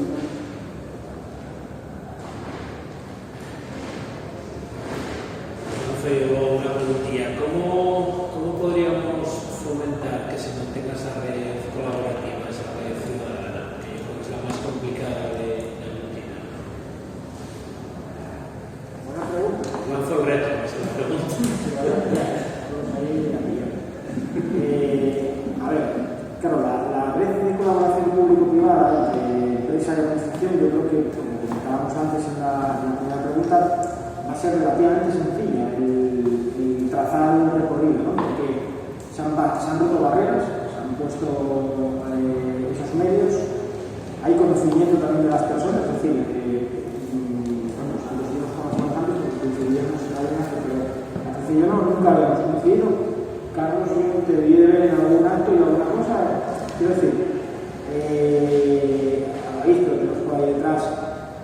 Una preguntilla. ¿Cómo podríamos fomentar que se mantenga esa red colaborativa, esa red ciudadana, que yo creo que es la más complicada de aglutinar? Buena pregunta. Lanzo el reto, esa es la pregunta. A ver, claro, la red de colaboración público-privada entre empresa y administración, yo creo que, como comentábamos antes en la primera pregunta, va a ser relativamente sencilla el trazar un recorrido, ¿no? Porque se han roto barreras, se han puesto esos medios, hay conocimiento también de las personas, es decir, bueno, los días estamos antes porque coincidíamos en algunas, pero Patricia y yo nunca habíamos coincidido. Carlos, yo te vi en algún acto y alguna cosa, quiero decir, a la vista que nos pone detrás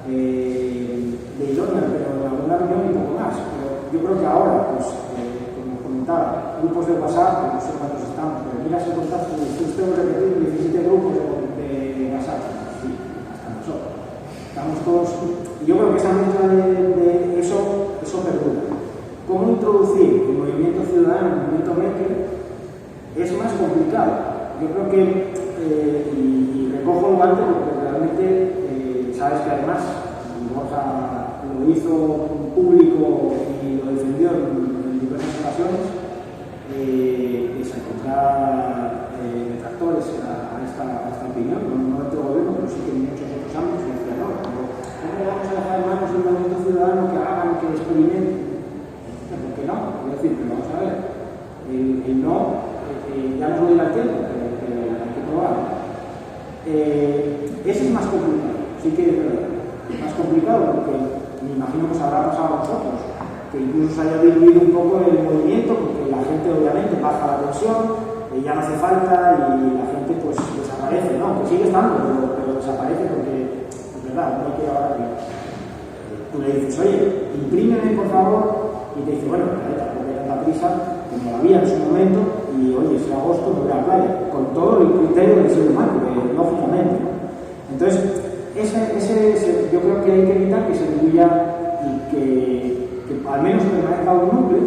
de Idonia, pero en alguna reunión y poco más. Pero yo creo que ahora, pues, como comentaba, grupos de WhatsApp, no sé cuántos estamos, pero miras el contacto y después tengo que repetir 17 grupos de WhatsApp. Sí, hasta nosotros. Estamos todos. Y yo creo que esa mezcla de eso perdura. ¿Cómo introducir el movimiento ciudadano, el movimiento maker? Es más complicado. Yo creo que, y recojo el guante porque realmente, sabes que además, Borja lo hizo público y lo defendió en diversas ocasiones, es encontrar detractores a esta opinión, no dentro del gobierno, pero sí que en muchos otros ámbitos, y decía, no, ¿cómo vamos a dejar en manos del movimiento ciudadano que hagan, que experimenten? ¿Por qué no? Quiero decir, pero vamos a ver, el no, ya nos lo dirá el tiempo, pero hay que probar. Ese es más complicado, sí que es verdad. Más complicado porque me imagino que os habrá pasado a vosotros, que incluso se haya diluido un poco el movimiento, porque la gente obviamente baja la tensión, ya no hace falta y la gente pues desaparece, ¿no? Que sigue estando, pero desaparece porque es verdad, no hay que ahora que tú le dices, oye, imprímeme por favor. Y te dice, bueno, tampoco hay tanta prisa, como la había en su momento, y oye, si agosto me voy a la playa, con todo el criterio del ser humano, lógicamente, ¿no? Entonces, yo creo que hay que evitar que se diluya y que al menos permanezca un núcleo,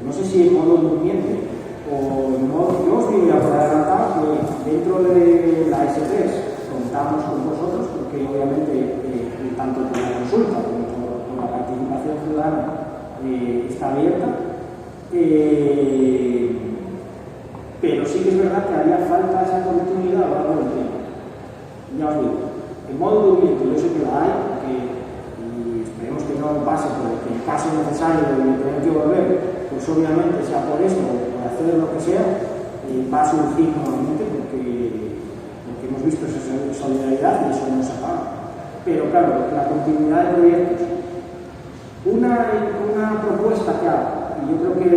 no sé si en modo durmiente o en modo, yo os voy a poder adelantar que dentro de la S3 contamos con vosotros, porque obviamente tanto con la consulta como con la participación ciudadana está abierta, pero sí que es verdad que haría falta esa continuidad a lo largo del tiempo. Ya os digo, en modo durmiente yo sé que la hay, y esperemos que no pase, pero que en caso necesario de tener que volver, pues obviamente sea por esto o por hacer lo que sea, va a surgir nuevamente porque hemos visto esa solidaridad y eso no se acaba. Pero claro, la continuidad de proyectos. Una propuesta que hago, y yo creo que,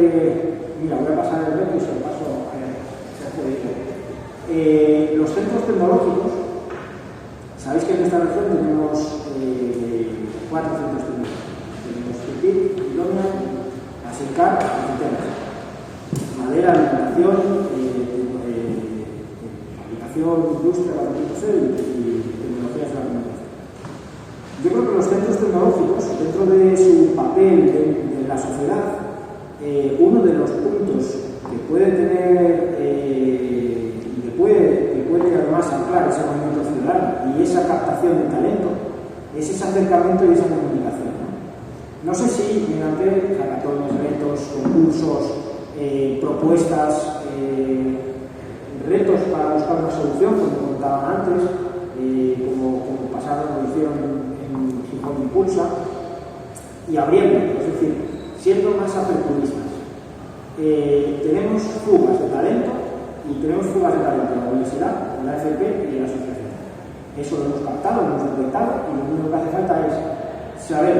mira, voy a pasar el reto y se lo paso a Sergio. Los centros tecnológicos, sabéis que en esta región tenemos 4 centros tecnológicos. Tenemos CITIC, Ilonia, ASECAR y CITEMES. Madera, alimentación, fabricación, industria, la y tecnologías de la alimentación. Yo creo que los centros tecnológicos, dentro de su papel en la sociedad, uno de los puntos que puede tener y que puede además anclar ese movimiento ciudadano y esa captación de talento es ese acercamiento y esa comunicación. No sé si mediante hackatones, retos, concursos, propuestas, retos para buscar una solución, como contaban antes, como pasaron, lo hicieron en Gijón Impulsa, y abriendo, es decir, siendo más aperturistas. Tenemos fugas de talento y tenemos fugas de talento en la universidad, en la FP y en la asociación. Eso lo hemos captado, lo hemos detectado y lo único que hace falta es saber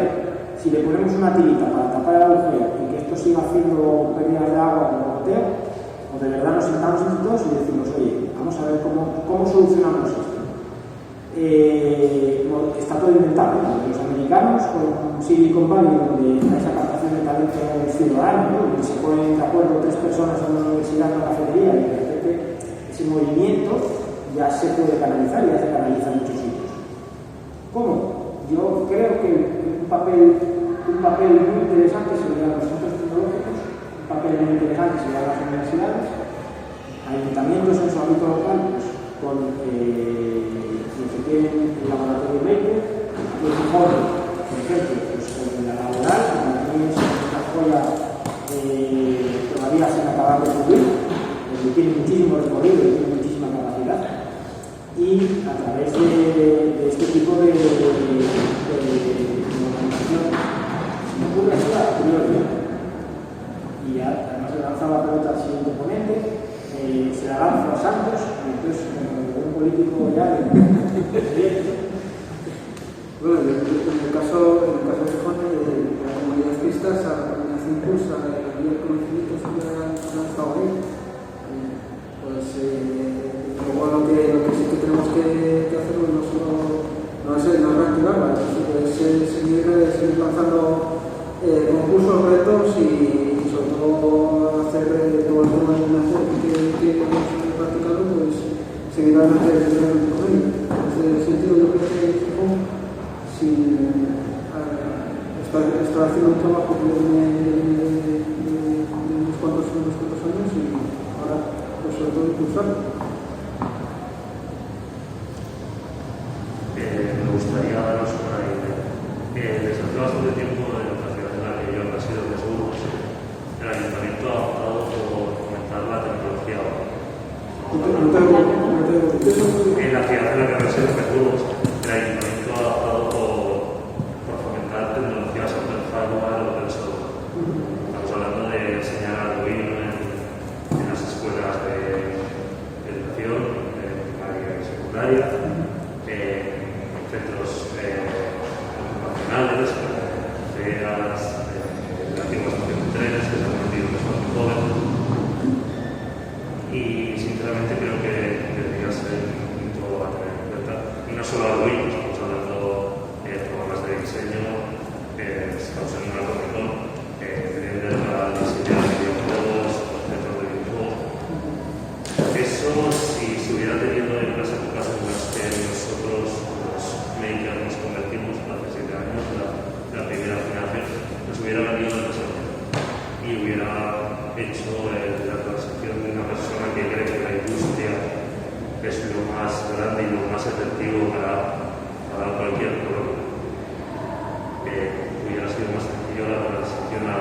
si le ponemos una tirita para tapar el agujero y que esto siga haciendo pérdidas de agua como goteo, o de verdad nos sentamos entre todos y decimos, oye, vamos a ver cómo solucionamos esto. Está todo inventado, ¿no? Los americanos con Silicon Valley, donde hay esa captación de talento ciudadano, ¿no? Donde se ponen de acuerdo 3 personas en una universidad, en una cafetería, y de repente ese movimiento ya se puede canalizar, ya se canaliza en muchos sitios. ¿Cómo? Yo creo que un papel muy interesante serían los centros tecnológicos, un papel muy interesante serían las universidades, ayuntamientos en su ámbito local, pues, con los que tienen el laboratorio Maker, los informes, por ejemplo, pues con la laboral, que también es una joya todavía sin acabar de cubrir, porque tiene muchísimo recorrido y tiene muchísima capacidad, y a través de este tipo de organización, se me ocurre así a priori, y además le lanzaba la pelota al siguiente ponente, se la lanza a Santos, y entonces un político ya bueno, en el caso de Gijón, la comunidad cristasa, la comunidad impulsa, el conocimiento siempre ha estado ahí. Pues luego lo que sí que tenemos que hacer no es reactivarla, es seguir lanzando concursos, retos y sobre todo hacer todo el tema de enfoque que hemos practicado, pues seguir adelante con ello. En ese sentido, yo creo que está haciendo un trabajo de unos cuantos años y ahora pues sobre todo impulsarlo. Me gustaría daros una idea. Desde hace bastante tiempo en la ciudad en la que yo resido, que es Burgos, el ayuntamiento ha optado por fomentar la tecnología. En la ciudad en la que resido, que es Burgos, el ayuntamiento ha optado por fomentar tecnologías open hardware, open software. Estamos hablando de enseñar Arduino en las escuelas de educación primaria y secundaria, centros ocupacionales, ferias, la antigua estación de trenes, que se han metido que son muy jóvenes. Y sinceramente creo que debería ser un punto a tener en cuenta. Y no solo Arduino, estamos hablando de programas de diseño, estamos en una conexión, aprender a diseñar videojuegos, centros de videojuegos. Eso, si se hubiera tenido en las épocas en las que nosotros, los makers, nos convertimos hace 7 años, la primera generación, nos hubiera venido el desarrollo y hubiera hecho la transición de una persona que cree que la industria es lo más grande y lo más efectivo para cualquier problema. Hubiera sido más sencillo la transición a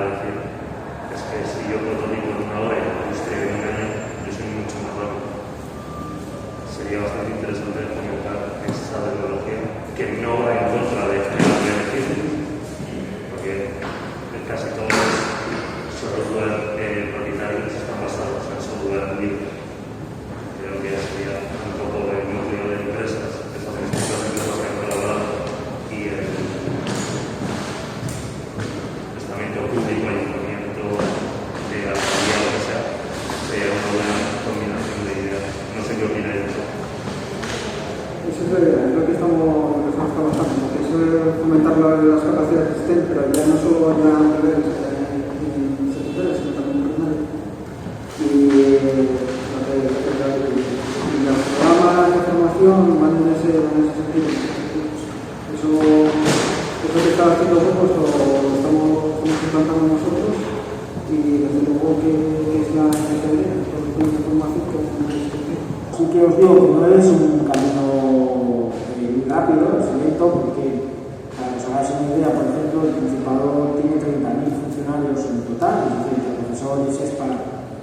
está haciendo grupos lo estamos implantando nosotros y desde luego que es la idea, la información que así que os digo que no es un camino muy rápido, es lento, porque para que os hagáis una idea, por ejemplo, el Principado tiene 30.000 funcionarios en total, es decir, profesores, ESPA,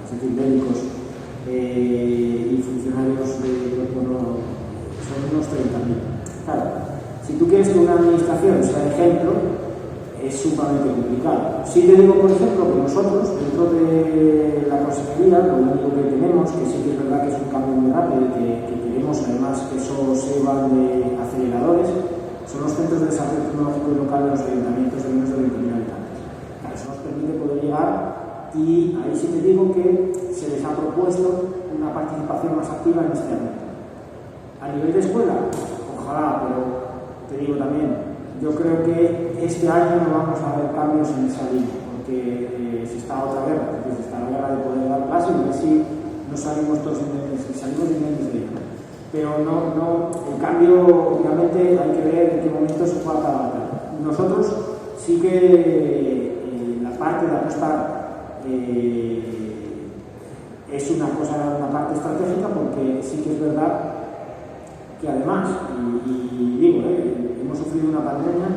es decir, médicos y funcionarios son unos 30.000. Claro, si tú quieres que una administración sea ejemplo, es sumamente complicado. Sí te digo, por ejemplo, que nosotros, dentro de la consejería, lo único que tenemos, que sí que es verdad que es un cambio muy rápido y que queremos además que eso sirva de aceleradores, son los centros de desarrollo tecnológico y local de los ayuntamientos de menos de 20.000 habitantes. Claro, eso nos permite poder llegar, y ahí sí te digo que se les ha propuesto una participación más activa en este ámbito. A nivel de escuela, ojalá, pero te digo también, yo creo que este año no vamos a ver cambios en esa línea, porque se está otra guerra, se está la guerra de poder dar clase y ver si no salimos todos indemnes, si salimos indemnes de ella. Pero no, el cambio, obviamente, hay que ver en qué momento se puede adaptar. Nosotros sí que la parte de apostar es una parte estratégica, porque sí que es verdad que además, y digo, hemos sufrido una pandemia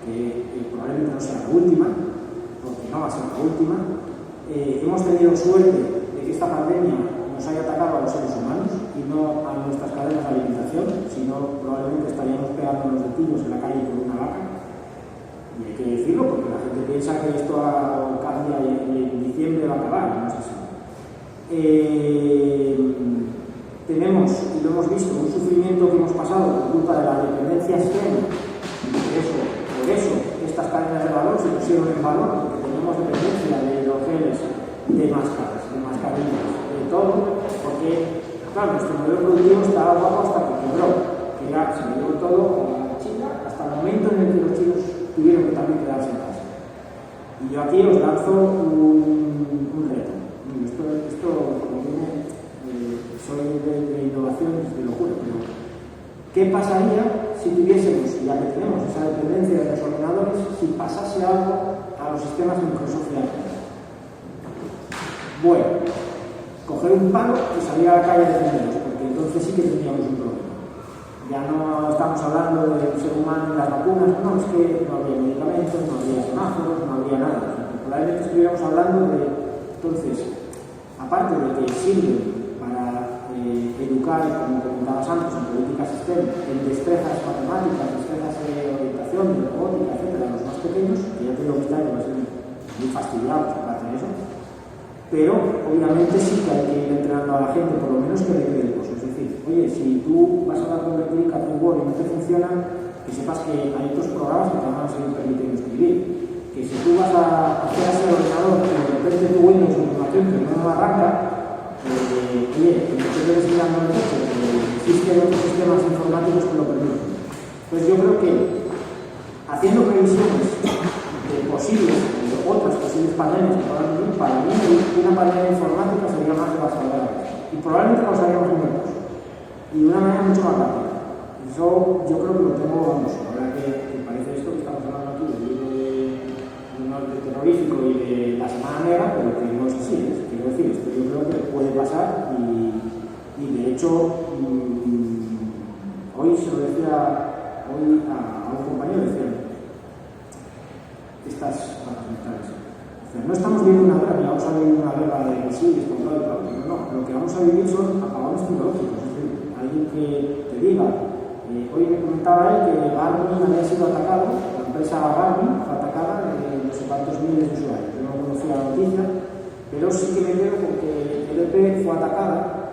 que probablemente no sea la última, porque no va a ser la última. Hemos tenido suerte de que esta pandemia nos haya atacado a los seres humanos y no a nuestras cadenas de alimentación, sino probablemente estaríamos pegándonos de tiros en la calle por una vaca. Y hay que decirlo, porque la gente piensa que esto cambia y en diciembre va a acabar, no es así. Tenemos, y lo hemos visto, un sufrimiento que hemos pasado por culpa de la dependencia extrema, y por eso estas cadenas de valor se pusieron en valor, porque teníamos dependencia de hidrogeles, de máscaras, de mascarillas, de todo, porque, claro, nuestro modelo productivo estaba bajo hasta que quebró, que ya se dio todo a China, hasta el momento en el que los chinos tuvieron que también quedarse en casa. Y yo aquí os lanzo un reto. Esto como viene, soy de innovación, de locura, pero ¿qué pasaría si tuviésemos, ya que tenemos esa dependencia de los ordenadores, si pasase algo a los sistemas de Microsoft de Apple? Bueno, coger un palo y salir a la calle a defenderlos, porque entonces sí que tendríamos un problema. Ya no estamos hablando del ser humano y las vacunas, no, es que no habría medicamentos, no habría semáforos, no habría nada. Probablemente estuviéramos hablando de, entonces, aparte de que sirve para educar, como comentabas antes, en políticas STEM, en destrezas matemáticas, destrezas de orientación, de robótica, etcétera, a los más pequeños, que ya te digo que va a ser muy fastidiados para hacer eso, pero obviamente sí que hay que ir entrenando a la gente, por lo menos que le quede el curso. Es decir, oye, si tú vas a convertir Captain Word y no te funciona, que sepas que hay otros programas que te van a seguir permitiendo escribir. Que si tú vas a hacer ese ordenador y de repente tu Windows o tu Mac que no arranca, oye, que te debes ir dando el coche, que existen otros sistemas informáticos que lo permiten. Entonces yo creo que haciendo previsiones de posibles, de otras posibles pandemias que puedan venir, para mí una pandemia informática sería más devastadora y probablemente causaríamos muertos y de una manera mucho más rápida. Eso yo creo que lo tengo, vamos, ahora que parece esto que estamos hablando aquí del libro de terrorífico y de la semana negra, pero que no es así, quiero decir, esto yo creo que puede pasar y de hecho hoy se lo decía a un compañero, decía estas cosas mentales. O sea, no estamos viviendo una guerra, ni vamos a vivir una guerra de misiles contra el otro, no, lo que vamos a vivir son apagones tecnológicos, es decir, alguien que te diga, hoy me comentaba él que Garmin había sido atacado, la empresa Garmin fue atacada no sé cuántos miles de usuarios, yo no conocía la noticia, pero sí que me quedo porque el EP fue atacada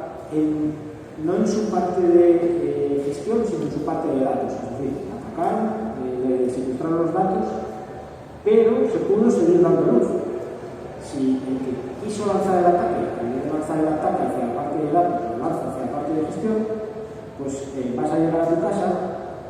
no en su parte de gestión, sino en su parte de datos, es decir, atacaron, le secuestraron los datos, pero se pudo seguir dando luz. Si el que quiso lanzar el ataque, en vez de lanzar el ataque hacia la parte de datos, lo lanza hacia la parte de gestión, pues vas a llegar a tu casa,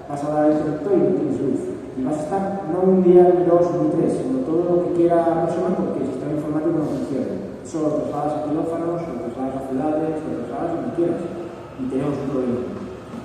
vas a dar el interruptor y no tienes luz. Y vas a estar no un día, ni dos, ni tres, sino todo lo que quiera la persona, porque el sistema informático no funciona. Eso lo trasladas a quirófanos, lo trasladas a ciudades, lo trasladas donde quieras. Y tenemos un problema.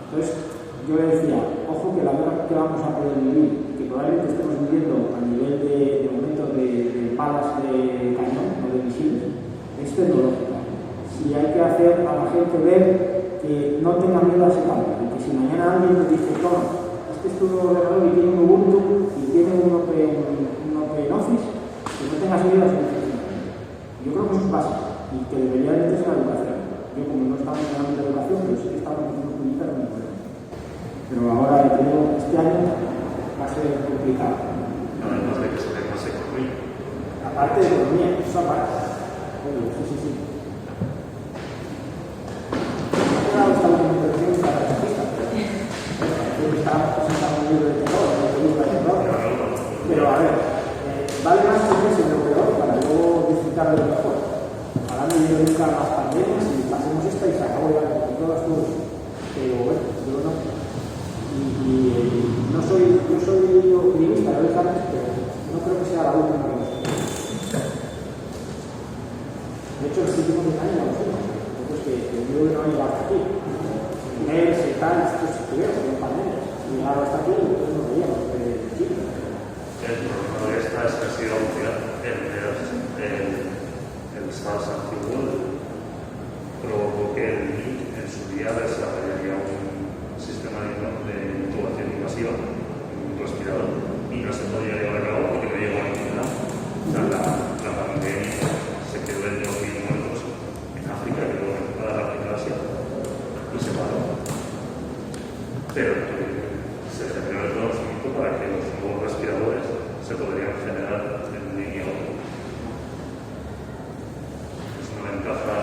Entonces, yo le decía, ojo que la guerra que vamos a poder vivir, que probablemente estemos viviendo a nivel de momento de balas de cañón, no de misiles, es tecnológica. Si hay que hacer a la gente ver que no tenga miedo a ese cambio, y que si mañana alguien te dice, toma, este es tu ordenador y tiene un Ubuntu y tiene un OpenOffice, que no tengas miedo a ese funcionamiento. Yo creo que eso es básico y que debería de ser la educación. Yo, como no estaba en el ámbito de educación, pero sí que estaba en el pública, no me acuerdo. Pero ahora, este año va a ser complicado. Además de que se ve más economía. Aparte de economía, eso aparte. Sí. Me ha gustado la intervención de la artista, pero estábamos presentando un libro de terror, no te gusta el terror. Pero a ver, vale más que es lo peor para luego disfrutar de lo mejor. Ahora no viene nunca más pandemias y pasemos esta y se acabó ya con todas tus. Pero bueno, yo no. Y no soy optimista, lo sabes, pero no creo que sea la última vez. De hecho, los últimos 10 años no lo fuimos. Entonces, que yo no he llegado hasta aquí. MERS y tal, estos estuvieron con pandemias. Y llegaron hasta aquí y entonces nos veíamos de Chile. El problema de esta es que ha sido el SARS-CoV provocó que el MIT en su día desarrollaría un sistema de intubación invasiva, un respirador, y no se podía llevar a cabo porque no llegó a ninguna. O sea, la pandemia se quedó en 2.000 muertos en África, que luego en toda la África Asia, y se paró. Pero se generó el conocimiento para que los nuevos respiradores se podrían generar en un línea. Es una ventaja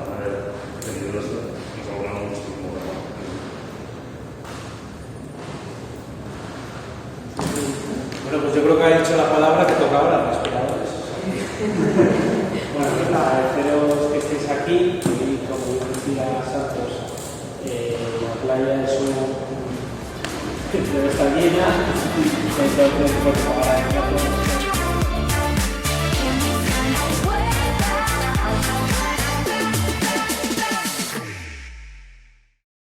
haber tenido eso. Nos ahorramos muchísimo trabajo. Bueno, pues yo creo que ha dicho la palabra que tocaba las respiradores. Bueno, pues nada, agradeceros que estéis aquí y como decía Santos, la playa es debe estar llena, entonces pues para